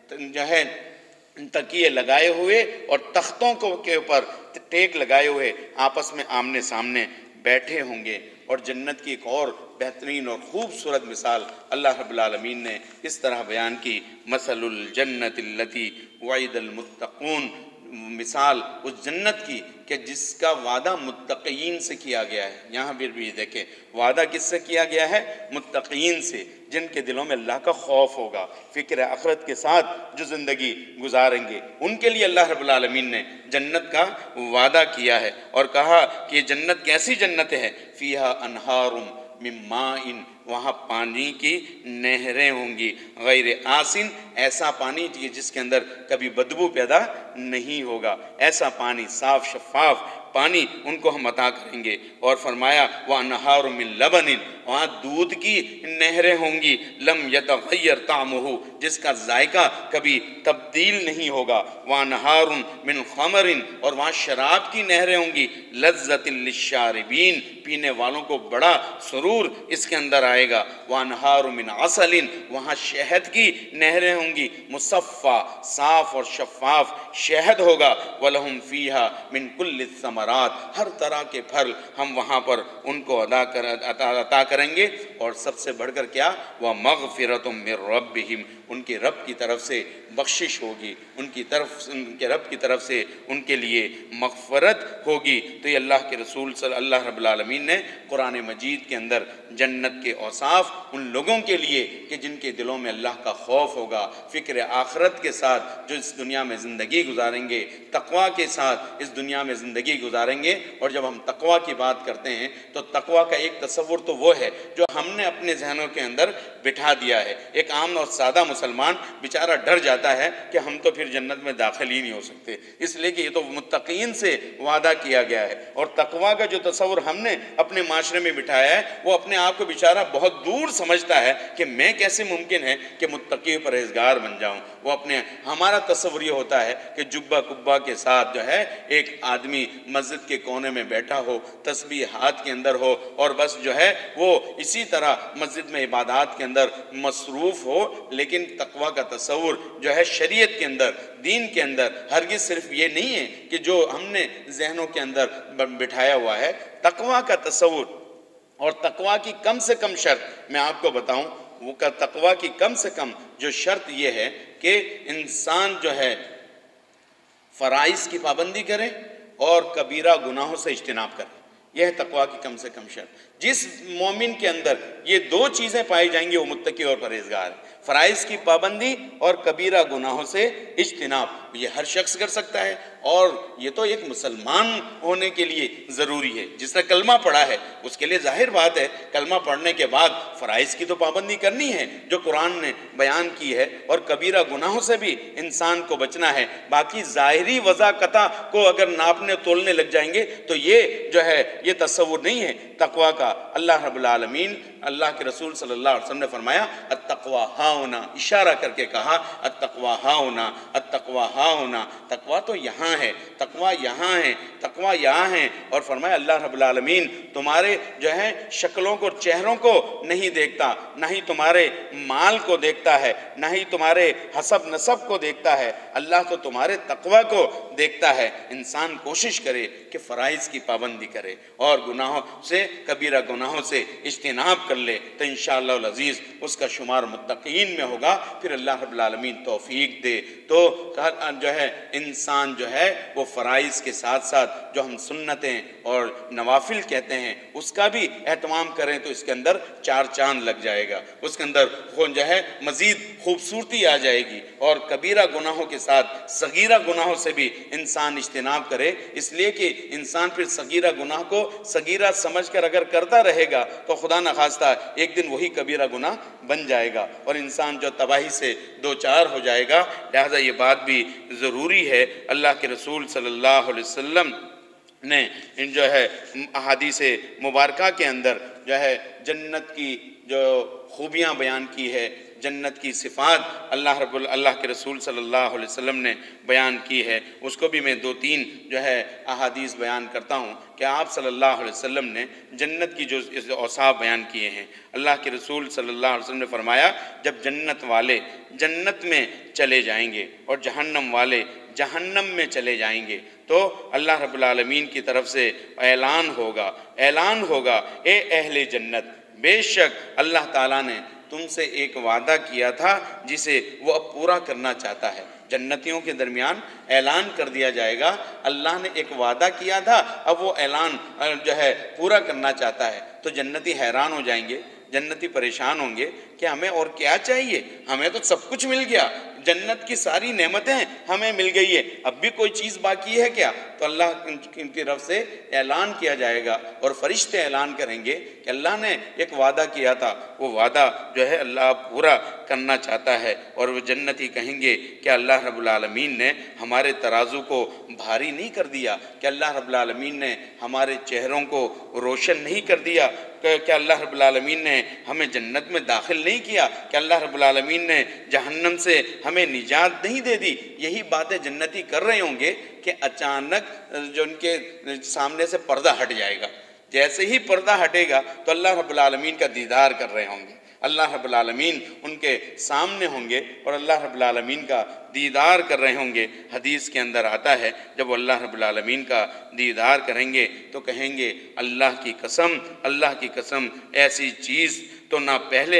جو ہے تکیے لگائے ہوئے اور تختوں کے اوپر ٹیک لگائے ہوئے آپس میں آمنے سامنے بیٹھے ہوں گے. اور جنت کی ایک اور بہترین اور خوبصورت مثال اللہ رب العالمین نے اس طرح بیان کی، مثل الجنت التی وعد المتقون، مثال اس جنت کی کہ جس کا وعدہ متقین سے کیا گیا ہے. یہاں بھی دیکھیں وعدہ کس سے کیا گیا ہے؟ متقین سے، جن کے دلوں میں اللہ کا خوف ہوگا، فکر آخرت کے ساتھ جو زندگی گزاریں گے، ان کے لیے اللہ رب العالمین نے جنت کا وعدہ کیا ہے. اور کہا کہ یہ جنت کیسی جنت ہے؟ فیہا انہار من ماء، وہاں پانی کی نہریں ہوں گی، غیر آسن، ایسا پانی جس کے اندر کبھی بدبو پیدا نہیں ہوگا، ایسا پانی صاف شفاف پانی ان کو ہم عطا کریں گے. اور فرمایا وَأَنْهَارٌ مِّن لَبَنٍ، وہاں دودھ کی نہریں ہوں گی، لم یتغیر طعمہ، جس کا ذائقہ کبھی تبدیل نہیں ہوگا. وَأَنْهَارٌ مِّن خَمَرٍ، اور وہاں شراب کی نہریں ہوں گی، لَذَّةٍ لِلشَّارِبِينَ، پینے والوں کو بڑا سرور اس کے اندر آئے گا. وَأَنْهَارٌ مِّن عَسَلٍ، وہاں شہد کی نہریں ہوں گی، مصفّى، صاف اور شفاف شہد ہوگا. وَلَهُمْ فِيهَا مِن كُلِّ الثَّمَرَاتِ، ہر طرح کے پھل ہم وہاں پر ان کو عطا کریں گے. اور سب سے بڑھ کر کیا؟ وَمَغْفِرَةٌ مِّن رَبِّهِمْ ان کے رب کی طرف سے بخشش ہوگی، ان کے رب کی طرف سے ان کے لیے مغفرت ہوگی۔ تو یہ اللہ کے رسول صلی اللہ رب العالمین نے قرآن مجید کے اندر جنت کے اوصاف ان لوگوں کے لیے کہ جن کے دلوں میں اللہ کا خوف ہوگا، فکر آخرت کے ساتھ جو اس دنیا میں زندگی گزاریں گے، تقویٰ کے ساتھ اس دنیا میں زندگی گزاریں گے۔ اور جب ہم تقویٰ کی بات کرتے ہیں تو تقویٰ کا ایک تصور تو وہ ہے جو ہم نے اپنے ذہنوں کے اندر بٹھا دیا ہے۔ ایک عام اور سادہ مسلمان بیچارہ ڈر جاتا ہے کہ ہم تو پھر جنت میں داخل ہی نہیں ہو سکتے، اس لیے کہ یہ تو متقین سے وعدہ کیا گیا ہے۔ اور تقویٰ کا جو تصور ہم نے اپنے معاشرے میں بٹھایا ہے وہ اپنے آپ کو بیچارہ بہت دور سمجھتا ہے کہ میں کیسے ممکن ہے کہ متقی پرہیزگار بن جاؤں۔ وہ ہمارا تصور یہ ہوتا ہے کہ جبہ کبہ کے ساتھ جو ہے ایک آدمی مسجد کے کونے میں بیٹھا ہو، تسبیح ہاتھ کے اندر ہو، اور بس جو ہے وہ اسی طرح مسجد میں عبادات کے اندر مصروف ہو۔ لیکن تقویٰ کا تصور جو ہے شریعت کے اندر، دین کے اندر ہرگز صرف یہ نہیں ہے کہ جو ہم نے ذہنوں کے اندر بٹھایا ہوا ہے۔ تقویٰ کا تصور اور تقویٰ کی کم سے کم شرط میں آپ کو بتاؤں، وہ تقویٰ کی کم سے کم جو شرط یہ ہے کہ انسان جو ہے فرائض کی پابندی کرے اور کبیرہ گناہوں سے اجتناب کرے۔ یہ ہے تقویٰ کی کم سے کم شرط۔ جس مومن کے اندر یہ دو چیزیں پائی جائیں گی وہ متقی اور پرہیزگار ہے، فرائض کی پابندی اور کبیرہ گناہوں سے اجتناب۔ یہ ہر شخص کر سکتا ہے، اور یہ تو ایک مسلمان ہونے کے لیے ضروری ہے۔ جس نے کلمہ پڑھا ہے اس کے لیے ظاہر بات ہے کلمہ پڑھنے کے بعد فرائض کی تو پابندی کرنی ہے جو قرآن نے بیان کی ہے، اور کبیرہ گناہوں سے بھی انسان کو بچنا ہے۔ باقی ظاہری وضاقتہ کو اگر ناپنے تولنے لگ جائیں گے تو یہ جو ہے یہ تصور نہیں ہے تقویٰ کا۔ اللہ رب العالمین، اللہ کے رسول صلی اللہ علیہ وسلم نے فرمایا التقویٰ ہاہنا، اشارہ کر کے کہا التقویٰ ہاہنا، التقویٰ ہاہنا، تقویٰ تو یہاں ہے، تقویٰ یہاں ہے، تقویٰ یہاں ہے۔ اور فرمایا اللہ رب العالمین تمہارے جو ہے شکلوں کو، چہروں کو نہیں دیکھتا، نہ ہی تمہارے مال کو دیکھتا ہے، نہ ہی تمہارے حسب نسب کو دیکھتا ہے، اللہ تو تمہارے تقویٰ کو دیکھتا ہے۔ انسان کوشش کرے کہ فرائض کی پابندی کرے اور گناہوں سے، کبیرہ گناہوں سے اجتناب کر لے، تو انشاءاللہ العزیز اس کا شمار متقین میں ہوگا۔ پھر اللہ رب العالمین توفیق دے تو جو ہے انسان جو ہے وہ فرائض کے ساتھ ساتھ جو ہم سنتیں اور نوافل کہتے ہیں اس کا بھی اہتمام کریں تو اس کے اندر چار چاند لگ جائے گا، اس کے اندر جو ہے مزید خوبصورتی آ جائے گی۔ اور کبیرہ گناہوں کے ساتھ صغیرہ گناہوں سے بھی انسان اجتناب کرے، اس لیے کہ انسان پھر صغیرہ گناہ کو صغیرہ سمجھ کر اگر کرتا رہے گا تو خدا نخواستہ ایک دن وہی کبیرہ گناہ بن جائے گا اور انسان جو تباہی سے دوچار ہو جائے گا۔ لہذا یہ بات بھی ضروری ہے۔ اللہ کے رسول صلی اللہ علیہ وسلم نے جو ہے احادیث مبارکہ کے اندر جو ہے جنت کی جو خوبیاں بیان کی ہے، جنت کی صفات اللہ کے رسول صلی اللہ علیہ وسلم نے بیان کی ہے، اس کو بھی میں دو تین جو ہے احادیث بیان کرتا ہوں کہ آپ صلی اللہ علیہ وسلم نے جنت کی جو اوصاف بیان کیے ہیں۔ اللہ کے رسول صلی اللہ علیہ وسلم نے فرمایا جب جنت والے جنت میں چلے جائیں گے اور جہنم والے جہنم میں چلے جائیں گے تو اللہ رب العالمین کی طرف سے اعلان ہوگا اے اہل جنت، بے شک اللہ تعالیٰ نے تم سے ایک وعدہ کیا تھا جسے وہ اب پورا کرنا چاہتا ہے۔ جنتیوں کے درمیان اعلان کر دیا جائے گا اللہ نے ایک وعدہ کیا تھا، اب وہ اعلان جو ہے پورا کرنا چاہتا ہے۔ تو جنتی حیران ہو جائیں گے، جنتی پریشان ہوں گے کہ ہمیں اور کیا چاہیے، ہمیں تو سب کچھ مل گیا، جنت کی ساری نعمتیں ہمیں مل گئی ہے، اب بھی کوئی چیز باقی ہے کیا؟ تو اللہ کی طرف سے اعلان کیا جائے گا اور فرشتے اعلان کریں گے کہ اللہ نے ایک وعدہ کیا تھا، وہ وعدہ جو ہے اللہ پورا کرنا چاہتا ہے۔ اور وہ جنتی کہیں گے کہ اللہ رب العالمین نے ہمارے ترازو کو بھاری نہیں کر دیا، کہ اللہ رب العالمین نے ہمارے چہروں کو روشن نہیں کر دیا، کہ اللہ رب العالمین نے ہمیں جنت میں داخل نہیں کیا، کہ اللہ رب العالمین نے جہنم سے ہمیں نجات نہیں دے دی۔ یہی باتیں جنتی کر رہے ہوں گے کہ اچانک جو ان کے سامنے سے پردہ ہٹ جائے گا، جیسے ہی پردہ ہٹے گا تو اللہ رب العالمین کا دیدار کر رہے ہوں گے، اللہ رب العالمین ان کے سامنے ہوں گے اور اللہ رب العالمین کا دیدار کر رہے ہوں گے۔ حدیث کے اندر آتا ہے جب وہ اللہ رب العالمین کا دیدار کریں گے تو کہیں گے اللہ کی قسم ایسی چیز تو نہ پہلے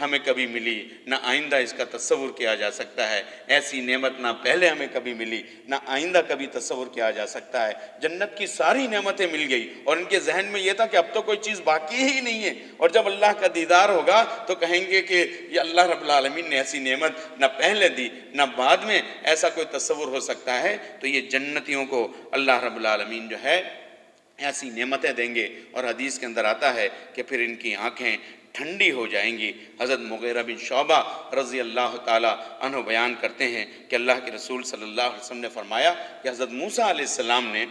ہمیں کبھی ملی، نہ آئندہ اس کا تصور کیا جا سکتا ہے۔ ایسی نعمت نہ پہلے ہمیں کبھی ملی، نہ آئندہ کبھی تصور کیا جا سکتا ہے۔ جنت کی ساری نعمتیں مل گئی اور ان کے ذہن میں یہ تھا کہ اب تو کوئی چیز باقی ہی نہیں ہے، اور جب اللہ کا دیدار ہوگا تو کہیں گے کہ یہ اللہ رب العالمین نے ایسی نعمت نہ پہلے دی نہ بعد میں ایسا کوئی تصور ہو سکتا ہے۔ تو یہ جنتیوں کو اللہ رب العالمین جو ہے ایسی نعمتیں دیں گے، اور حدیث کے اندر آتا ہے کہ پھر ان کی آنکھیں ٹھنڈی ہو جائیں گی۔ حضرت مغیرہ بن شعبہ رضی اللہ تعالیٰ عنہ بیان کرتے ہیں کہ اللہ کے رسول صلی اللہ علیہ وسلم نے فرمایا کہ حضرت موسیٰ علیہ السلام نے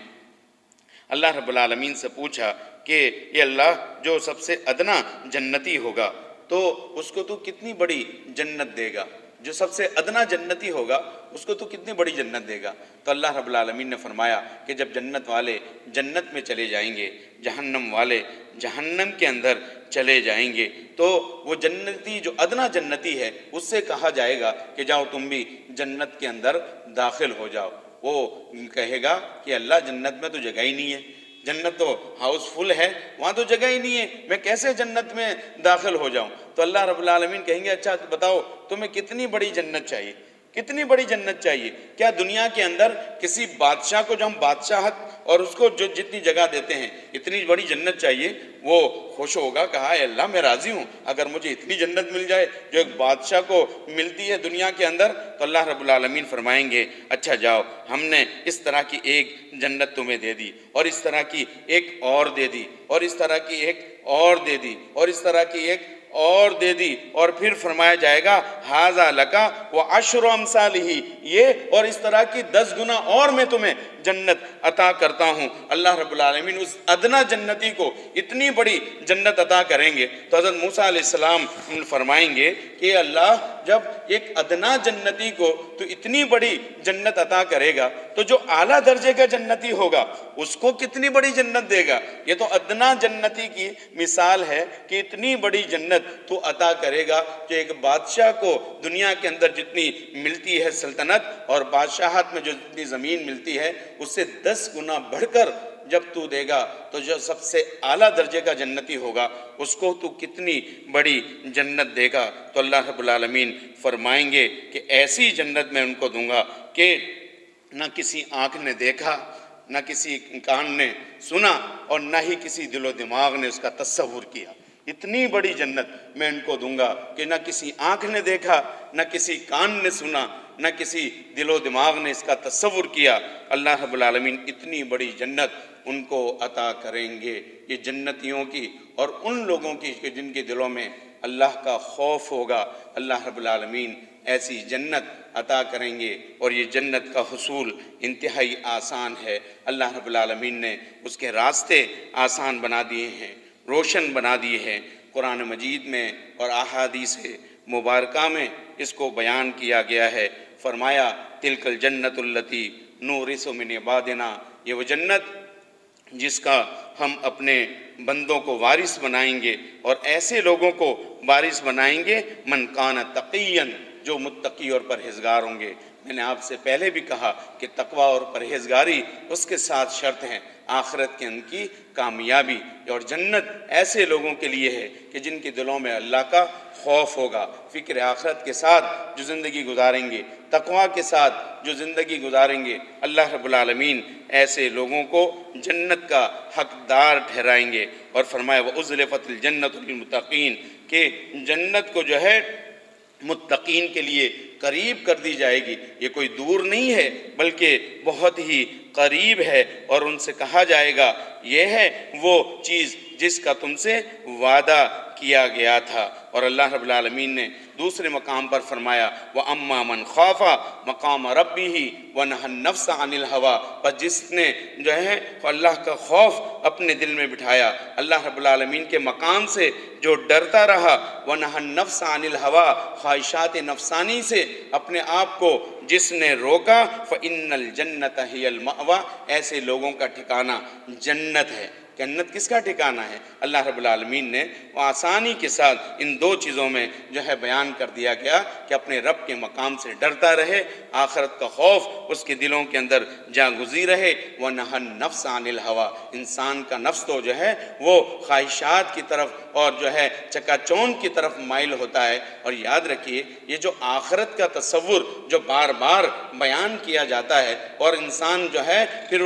اللہ رب العالمین سے پوچھا کہ اے اللہ، جو سب سے ادنا جنتی ہوگا تو اس کو تو کتنی بڑی جنت دے گا؟ جو سب سے ادنا جنتی ہوگا اس کو تو کتنی بڑی جنت دے گا؟ تو اللہ رب العالمین نے فرمایا کہ جب جنت والے جنت میں چلے جائیں گے، جہنم والے جہنم کے اندر چلے جائیں گے، تو وہ جنتی جو ادنا جنتی ہے اس سے کہا جائے گا کہ جاؤ تم بھی جنت کے اندر داخل ہو جاؤ۔ وہ کہے گا کہ اللہ، جنت میں تو جگہ ہی نہیں ہے، جنت تو ہاؤس فل ہے، وہاں تو جگہ ہی نہیں ہے، میں کیسے جنت میں داخل ہو جاؤں؟ تو اللہ رب العالمین کہیں گے اچھا بتاؤ تمہیں کتنی بڑی جنت چاہیے؟ کتنی بڑی جنت چاہیے؟ کیا دنیا کے اندر کسی بادشاہ کو جو ہم بادشاہت اور اس کو جو جتنی جگہ دیتے ہیں اتنی بڑی جنت چاہیے؟ وہ خوش ہوگا، کہا اے اللہ میں راضی ہوں، اگر مجھے اتنی جنت مل جائے جو ایک بادشاہ کو ملتی ہے دنیا کے اندر۔ تو اللہ رب العالمین فرمائیں گے اچھا جاؤ، ہم نے اس طرح کی ایک جنت تمہیں دے دی، اور اس طرح کی ایک اور دے دی، اور اس طرح کی ایک اور دے دی، اور اس طرح کی ایک اور دے دی، اور پھر فرمایا جائے گا ھذا لکا وعشر امثالہ، یہ اور اس طرح کی 10 گنا اور میں تمہیں جنت عطا کرتا ہوں۔ اللہ رب العالمین اس ادنا جنتی کو اتنی بڑی جنت عطا کریں گے۔ تو حضرت موسیٰ علیہ السلام فرمائیں گے کہ اللہ، جب ایک ادنا جنتی کو تو اتنی بڑی جنت عطا کرے گا تو جو اعلیٰ درجے کا جنتی ہوگا اس کو کتنی بڑی جنت دے گا؟ یہ تو ادنا جنتی کی مثال ہے کہ اتنی بڑی جنت تو عطا کرے گا کہ ایک بادشاہ کو دنیا کے اندر جتنی ملتی ہے سلطنت اور بادشاہت میں جو جتنی زمین ملتی ہے اس سے 10 گنا بڑھ کر جب تو دے گا، تو جو سب سے اعلیٰ درجے کا جنتی ہوگا اس کو تو کتنی بڑی جنت دے گا؟ تو اللہ رب العالمین فرمائیں گے کہ ایسی جنت میں ان کو دوں گا کہ نہ کسی آنکھ نے دیکھا، نہ کسی کان نے سنا، اور نہ ہی کسی دل و دماغ نے اس کا تصور کیا۔ اتنی بڑی جنت میں ان کو دوں گا کہ نہ کسی آنکھ نے دیکھا، نہ کسی کان نے سنا، نہ کسی دل و دماغ نے اس کا تصور کیا۔ اللہ رب العالمین اتنی بڑی جنت ان کو عطا کریں گے۔ یہ جنتیوں کی اور ان لوگوں کی جن کے دلوں میں اللہ کا خوف ہوگا، اللہ رب العالمین ایسی جنت عطا کریں گے، اور یہ جنت کا حصول انتہائی آسان ہے۔ اللہ رب العالمین نے اس کے راستے آسان بنا دیے ہیں، روشن بنا دیے ہیں۔ قرآن مجید میں اور احادیث مبارکہ میں اس کو بیان کیا گیا ہے۔ فرمایا تلک الجنت التی نورث من عبادنا، یہ وہ جنت جس کا ہم اپنے بندوں کو وارث بنائیں گے، اور ایسے لوگوں کو وارث بنائیں گے من کان تقیا، جو متقی اور پرہیزگار ہوں گے۔ میں نے آپ سے پہلے بھی کہا کہ تقوی اور پرہیزگاری اس کے ساتھ شرط ہیں آخرت کے ان کی کامیابی، اور جنت ایسے لوگوں کے لیے ہے کہ جن کے دلوں میں اللہ کا خوف ہوگا، فکر آخرت کے ساتھ جو زندگی گزاریں گے، تقوی کے ساتھ جو زندگی گزاریں گے، اللہ رب العالمین ایسے لوگوں کو جنت کا حقدار ٹھہرائیں گے۔ اور فرمایا وَأُزْلِفَتِ الْجَنَّةُ لِلْمُتَّقِينَ، کہ جنت کو جو ہے متقین کے لیے قریب کر دی جائے گی۔ یہ کوئی دور نہیں ہے بلکہ بہت ہی قریب ہے، اور ان سے کہا جائے گا یہ ہے وہ چیز جس کا تم سے وعدہ کیا گیا تھا۔ اور اللہ رب العالمین نے دوسرے مقام پر فرمایا وَأَمَّا مَنْ خَافَ مَقَامَ رَبِّهِ وَنَهَى النَّفْسَ عَنِ الْهَوَىٰ، پر جس نے جو ہے اللہ کا خوف اپنے دل میں بٹھایا، اللہ رب العالمین کے مقام سے جو ڈرتا رہا، وَنَهَى النَّفْسَ عَنِ الْهَوَىٰ، خواہشات نفسانی سے اپنے آپ کو جس نے روکا، فَإِنَّ الْجَنَّةَ هِيَ الْمَأْوَىٰ، ایسے لوگوں کا ٹھکانہ جنت ہے۔ جنت کس کا ٹھکانہ ہے؟ اللہ رب العالمین نے آسانی کے ساتھ ان دو چیزوں میں جو ہے بیان کر دیا گیا کہ اپنے رب کے مقام سے ڈرتا رہے، آخرت کا خوف اس کے دلوں کے اندر جاگزی رہے۔ وَنَهَا النَّفْسَ عَنِ الْهَوَىٰ، انسان کا نفس تو جو ہے وہ خواہشات کی طرف اور جو ہے چکا چون کی طرف مائل ہوتا ہے۔ اور یاد رکھیے یہ جو آخرت کا تصور جو بار بار بیان کیا جاتا ہے اور انسان جو ہے پھر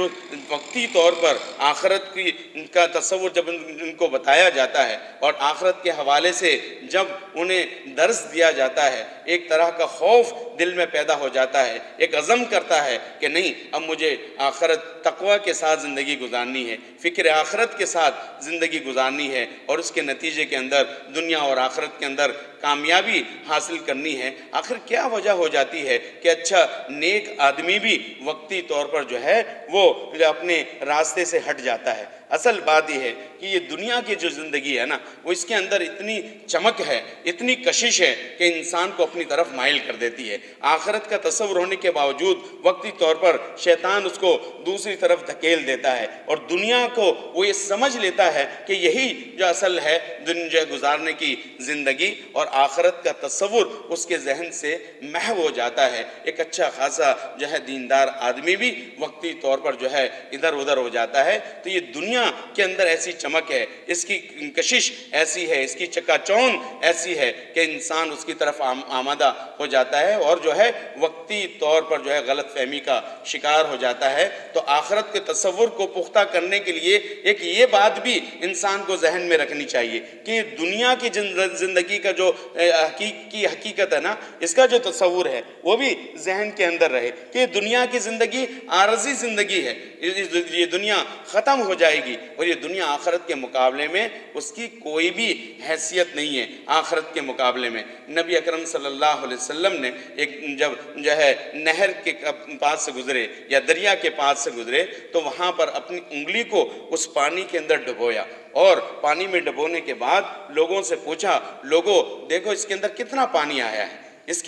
وقتی طور پر آخرت کا تصور جب ان کو بتایا جاتا ہے اور آخرت کے حوالے سے جب انہیں درس دیا جاتا ہے، ایک طرح کا خوف دل میں پیدا ہو جاتا ہے، ایک عزم کرتا ہے کہ نہیں اب مجھے آخرت تقوی کے ساتھ زندگی گزارنی ہے، فکر آخرت کے ساتھ زندگی گزارنی ہے اور اس کے نتیجے کے اندر دنیا اور آخرت کے اندر کامیابی حاصل کرنی ہے۔ آخر کیا وجہ ہو جاتی ہے کہ اچھا نیک آدمی بھی وقتی طور پر جو ہے وہ اپنے راستے سے ہٹ جاتا ہے؟ اصل بات یہ ہے کہ یہ دنیا کی جو زندگی ہے نا وہ اس کے اندر اتنی چمک ہے، اتنی کشش ہے کہ انسان کو اپنی طرف مائل کر دیتی ہے۔ آخرت کا تصور ہونے کے باوجود وقتی طور پر شیطان اس کو دوسری طرف دھکیل دیتا ہے اور دنیا کو وہ یہ سمجھ لیتا ہے کہ یہی جو اصل ہے دنیا گزارنے کی زندگی، اور آخرت کا تصور اس کے ذہن سے محو ہو جاتا ہے۔ ایک اچھا خاصا جو ہے دیندار آدمی بھی وقتی طور پر جو ہے ادھر ادھر ہو جاتا ہے۔ تو یہ دنیا کے اندر ایسی چمک ہے، اس کی کشش ایسی ہے، اس کی چکا چون ایسی ہے کہ انسان اس کی طرف آمادہ ہو جاتا ہے اور جو ہے وقتی طور پر جو ہے غلط فہمی کا شکار ہو جاتا ہے۔ تو آخرت کے تصور کو پختہ کرنے کے لیے ایک یہ بات بھی انسان کو ذہن میں رکھنی چاہیے کہ دنیا کی زندگی کا جو حقیقت ہے نا، اس کا جو تصور ہے وہ بھی ذہن کے اندر رہے کہ دنیا کی زندگی عارضی زندگی ہے، یہ دنیا ختم ہو جائے گی اور یہ دنیا آخرت کے مقابلے میں اس کی کوئی بھی حیثیت نہیں ہے۔ آخرت کے مقابلے میں نبی اکرم صلی اللہ علیہ وسلم نے ایک جب جو ہے نہر کے پاس سے گزرے یا دریا کے پاس سے گزرے تو وہاں پر اپنی انگلی کو اس پانی کے اندر ڈبویا اور پانی میں ڈبونے کے بعد لوگوں سے پوچھا، لوگوں دیکھو اس کے اندر کتنا پانی آیا ہے، اس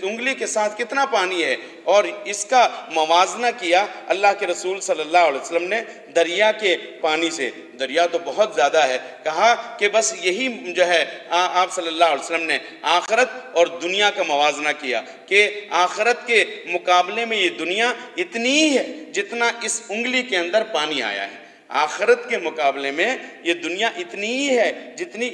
انگلی کے ساتھ کتنا پانی ہے، اور اس کا موازنہ کیا اللہ کے رسول صلی اللہ علیہ وسلم نے دریا کے پانی سے۔ دریا تو بہت زیادہ ہے، کہا کہ بس یہی جو ہے آپ صلی اللہ علیہ وسلم نے آخرت اور دنیا کا موازنہ کیا کہ آخرت کے مقابلے میں یہ دنیا اتنی ہی ہے جتنا اس انگلی کے اندر پانی آیا ہے۔ آخرت کے مقابلے میں یہ دنیا اتنی ہی ہے جتنی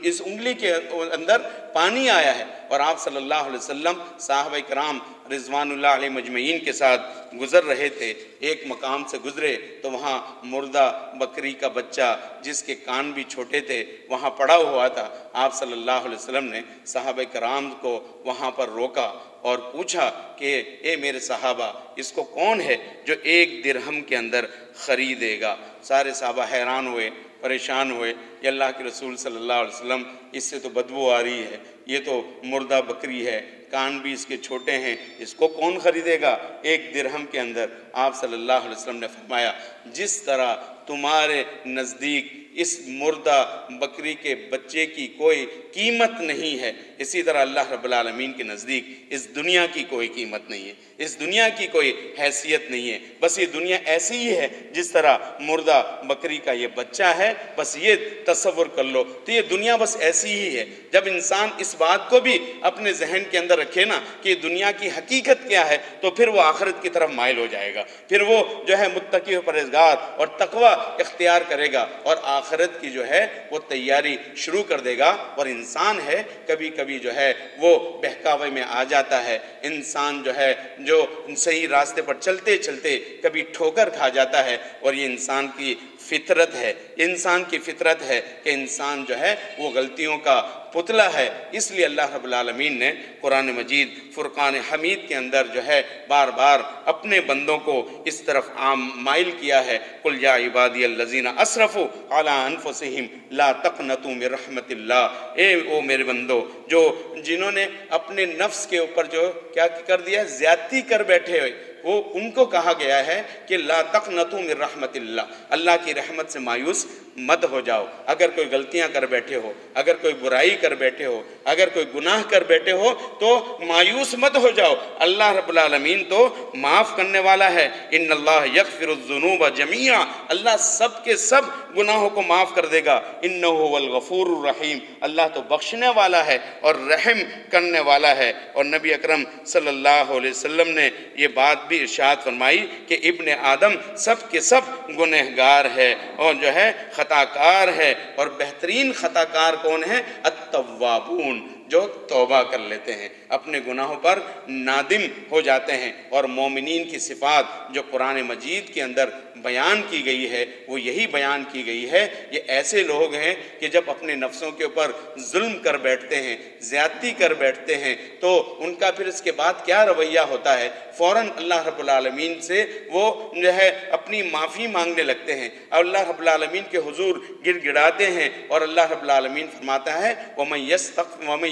اس انگلی کے اندر پانی آیا ہے۔ اور آپ صلی اللہ علیہ وسلم صحابہ کرام رضوان اللہ علیہ مجمعین کے ساتھ گزر رہے تھے، ایک مقام سے گزرے تو وہاں مردہ بکری کا بچہ جس کے کان بھی چھوٹے تھے وہاں پڑا ہوا تھا۔ آپ صلی اللہ علیہ وسلم نے صحابہ کرام کو وہاں پر روکا اور پوچھا کہ اے میرے صحابہ، اس کو کون ہے جو 1 درہم کے اندر خریدے گا؟ سارے صحابہ حیران ہوئے، پریشان ہوئے، یا اللہ کے رسول صلی اللہ علیہ وسلم اس سے تو بدبو آ رہی ہے، یہ تو مردہ بکری ہے، کان بھی اس کے چھوٹے ہیں، اس کو کون خریدے گا 1 درہم کے اندر؟ آپ صلی اللہ علیہ وسلم نے فرمایا جس طرح تمہارے نزدیک اس مردہ بکری کے بچے کی کوئی قیمت نہیں ہے، اسی طرح اللہ رب العالمین کے نزدیک اس دنیا کی کوئی قیمت نہیں ہے، اس دنیا کی کوئی حیثیت نہیں ہے۔ بس یہ دنیا ایسی ہی ہے جس طرح مردہ بکری کا یہ بچہ ہے، بس یہ تصور کر لو۔ تو یہ دنیا بس ایسی ہی ہے۔ جب انسان اس بات کو بھی اپنے ذہن کے اندر رکھے نا کہ دنیا کی حقیقت کیا ہے تو پھر وہ آخرت کی طرف مائل ہو جائے گا، پھر وہ جو ہے متقی و پرہیزگار اور تقوی اختیار کرے گا اور آخرت کی جو ہے وہ تیاری شروع کر دے گا۔ اور انسان ہے کبھی کبھی جو ہے وہ بہکاوے میں آ جاتا ہے، انسان جو ہے جو صحیح راستے پر چلتے چلتے کبھی ٹھوکر کھا جاتا ہے، اور یہ انسان کی فطرت ہے، انسان کی فطرت ہے کہ انسان جو ہے وہ غلطیوں کا پتلا ہے۔ اس لیے اللہ رب العالمین نے قرآن مجید فرقان حمید کے اندر جو ہے بار بار اپنے بندوں کو اس طرف مائل کیا ہے۔ قل یا عبادی الذین اسرفوا علی انفسہم لا تقنطوا من رحمت اللہ، اے او میرے بندو جو جنہوں نے اپنے نفس کے اوپر جو کیا کر دیا، زیادتی کر بیٹھے ہوئے، وہ ان کو کہا گیا ہے کہ لا تقنطوا من رحمت اللہ، اللہ کی رحمت سے مایوس مت ہو جاؤ. اگر کوئی غلطیاں کر بیٹھے ہو، اگر کوئی برائی کر بیٹھے ہو، اگر کوئی گناہ کر بیٹھے ہو تو مایوس مت ہو جاؤ. اللہ رب العالمین تو معاف کرنے والا ہے. ان اللہ یغفر الذنوب جميعا، اللہ سب کے سب گناہوں کو معاف کر دے گا. انہ هو الغفور الرحیم، اللہ تو بخشنے والا ہے اور رحم کرنے والا ہے. اور نبی اکرم صلی اللہ علیہ وسلم نے یہ بات بھی ارشاد فرمائی کہ ابن آدم سب کے سب گنہگار ہے اور جو ہے خطا کار ہے. اور بہترین خطا کار کون ہے؟ التوابون، جو توبہ کر لیتے ہیں، اپنے گناہوں پر نادم ہو جاتے ہیں. اور مومنین کی صفات جو قرآن مجید کے اندر بیان کی گئی ہے وہ یہی بیان کی گئی ہے. یہ ایسے لوگ ہیں کہ جب اپنے نفسوں کے اوپر ظلم کر بیٹھتے ہیں، زیادتی کر بیٹھتے ہیں، تو ان کا پھر اس کے بعد کیا رویہ ہوتا ہے؟ فوراً اللہ رب العالمین سے وہ جو ہے اپنی معافی مانگنے لگتے ہیں اور اللہ رب العالمین کے حضور گر گڑاتے ہیں. اور اللہ رب العالمین فرماتا ہے وَمَن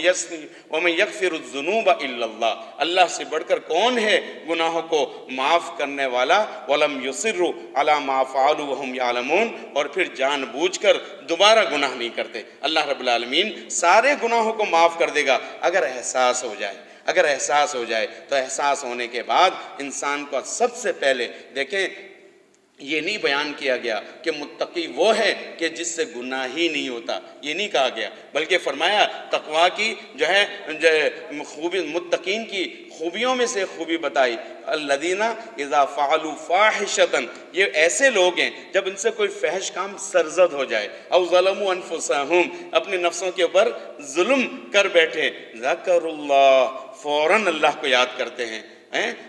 يَغْفِرُ الذُّنُوبَ إِلَّا اللَّهُ، اللہ سے بڑھ کر کون ہے گناہوں کو معاف کرنے والا. وَلَمْ يُصِرُّوا عَلَى مَا فَعَلُوا وَهُمْ يَعْلَمُونَ، اور پھر جان بوجھ کر دوبارہ گناہ نہیں کرتے. اللہ رب العالمین سارے گناہوں کو معاف کر دے گا اگر احساس ہو جائے. اگر احساس ہو جائے تو احساس ہونے کے بعد انسان کو سب سے پہلے دیکھیں، یہ نہیں بیان کیا گیا کہ متقی وہ ہے کہ جس سے گناہ ہی نہیں ہوتا، یہ نہیں کہا گیا، بلکہ فرمایا تقویٰ کی جو ہے خوبی، متقین کی خوبیوں میں سے خوبی بتائی. الذین اذا فعلوا فاحشۃ، یہ ایسے لوگ ہیں جب ان سے کوئی فحش کام سرزد ہو جائے، او ظلموا انفسہم، اپنے نفسوں کے اوپر ظلم کر بیٹھے، ذکر اللہ، فوراً اللہ کو یاد کرتے ہیں،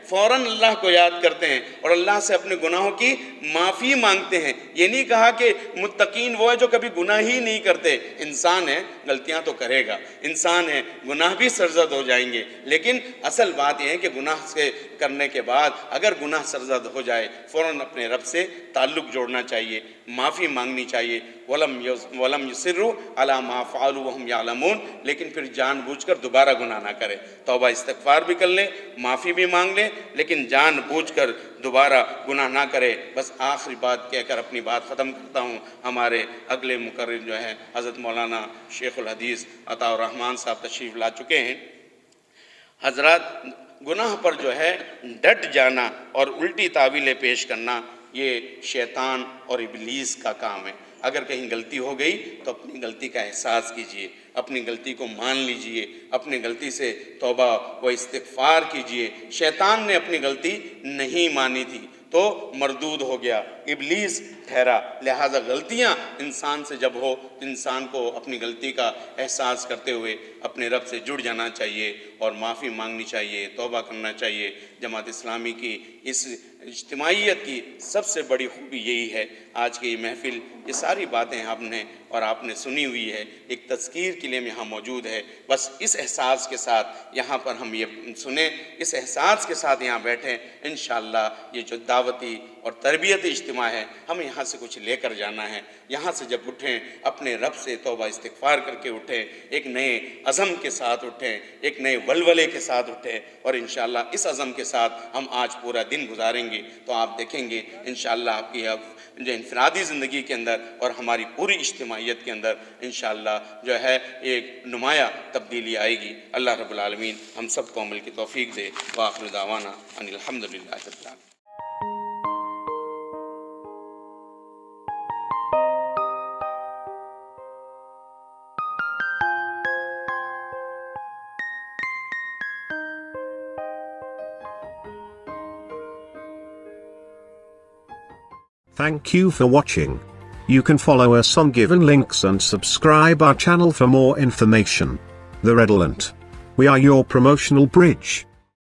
فوراً اللہ کو یاد کرتے ہیں اور اللہ سے اپنے گناہوں کی معافی مانگتے ہیں. یہ نہیں کہا کہ متقین وہ ہے جو کبھی گناہ ہی نہیں کرتے. انسان ہے، غلطیاں تو کرے گا، انسان ہے، گناہ بھی سرزد ہو جائیں گے، لیکن اصل بات یہ ہے کہ گناہ سے کرنے کے بعد اگر گناہ سرزد ہو جائے فوراً اپنے رب سے تعلق جوڑنا چاہیے، معافی مانگنی چاہیے. وَلَمْ يُصِرُّوا عَلَى مَا فَعَلُوا وَهُمْ يَعْلَمُونَ، لیکن پھر جان بوجھ کر دوبارہ گناہ نہ کرے. توبہ استغفار بھی کر لے، معافی بھی مانگ لے، لیکن جان بوجھ کر دوبارہ گناہ نہ کرے. بس آخری بات کہہ کر اپنی بات ختم کرتا ہوں. ہمارے اگلے مقرر جو ہے حضرت مولانا شیخ الحدیث عطاء الرحمن صاحب تشریف لا چکے ہیں. حضرات، گناہ پر جو ہے ڈٹ جانا اور الٹی تعویلیں پیش کرنا یہ شیطان اور ابلیس کا کام ہے. اگر کہیں غلطی ہو گئی تو اپنی غلطی کا احساس کیجئے، اپنی غلطی کو مان لیجئے، اپنی غلطی سے توبہ و استغفار کیجئے. شیطان نے اپنی غلطی نہیں مانی تھی تو مردود ہو گیا، ابلیس ٹھہرا. لہذا غلطیاں انسان سے جب ہو تو انسان کو اپنی غلطی کا احساس کرتے ہوئے اپنے رب سے جڑ جانا چاہیے اور معافی مانگنی چاہیے، توبہ کرنا چاہیے. جماعت اسلامی کی اس اجتماعیت کی سب سے بڑی خوبی یہی ہے. آج کی یہ محفل، یہ ساری باتیں ہم نے اور آپ نے سنی ہوئی ہے، ایک تذکیر کے لیے ہم یہاں موجود ہے. بس اس احساس کے ساتھ یہاں پر ہم یہ سنیں، اس احساس کے ساتھ یہاں بیٹھیں. انشاءاللہ یہ جو دعوتی اور تربیتی اجتماع ہے، ہمیں یہاں سے کچھ لے کر جانا ہے. یہاں سے جب اٹھیں اپنے رب سے توبہ استغفار کر کے اٹھیں، ایک نئے عزم کے ساتھ اٹھیں، ایک نئے ولولے کے ساتھ اٹھیں. اور انشاءاللہ اس عزم کے ساتھ ہم آج پورا دن گزاریں گے تو آپ دیکھیں گے انشاءاللہ آپ کی جو انفرادی زندگی کے اندر اور ہماری پوری اجتماعیت کے اندر انشاءاللہ جو ہے ایک نمایاں تبدیلی آئے گی. اللہ رب العالمین ہم سب کو عمل کی توفیق دے. وآخر دعوانا ان الحمدللہ رب العالمین. Thank you for watching. You can follow us on given links and subscribe our channel for more information. The Redolent. We are your promotional bridge.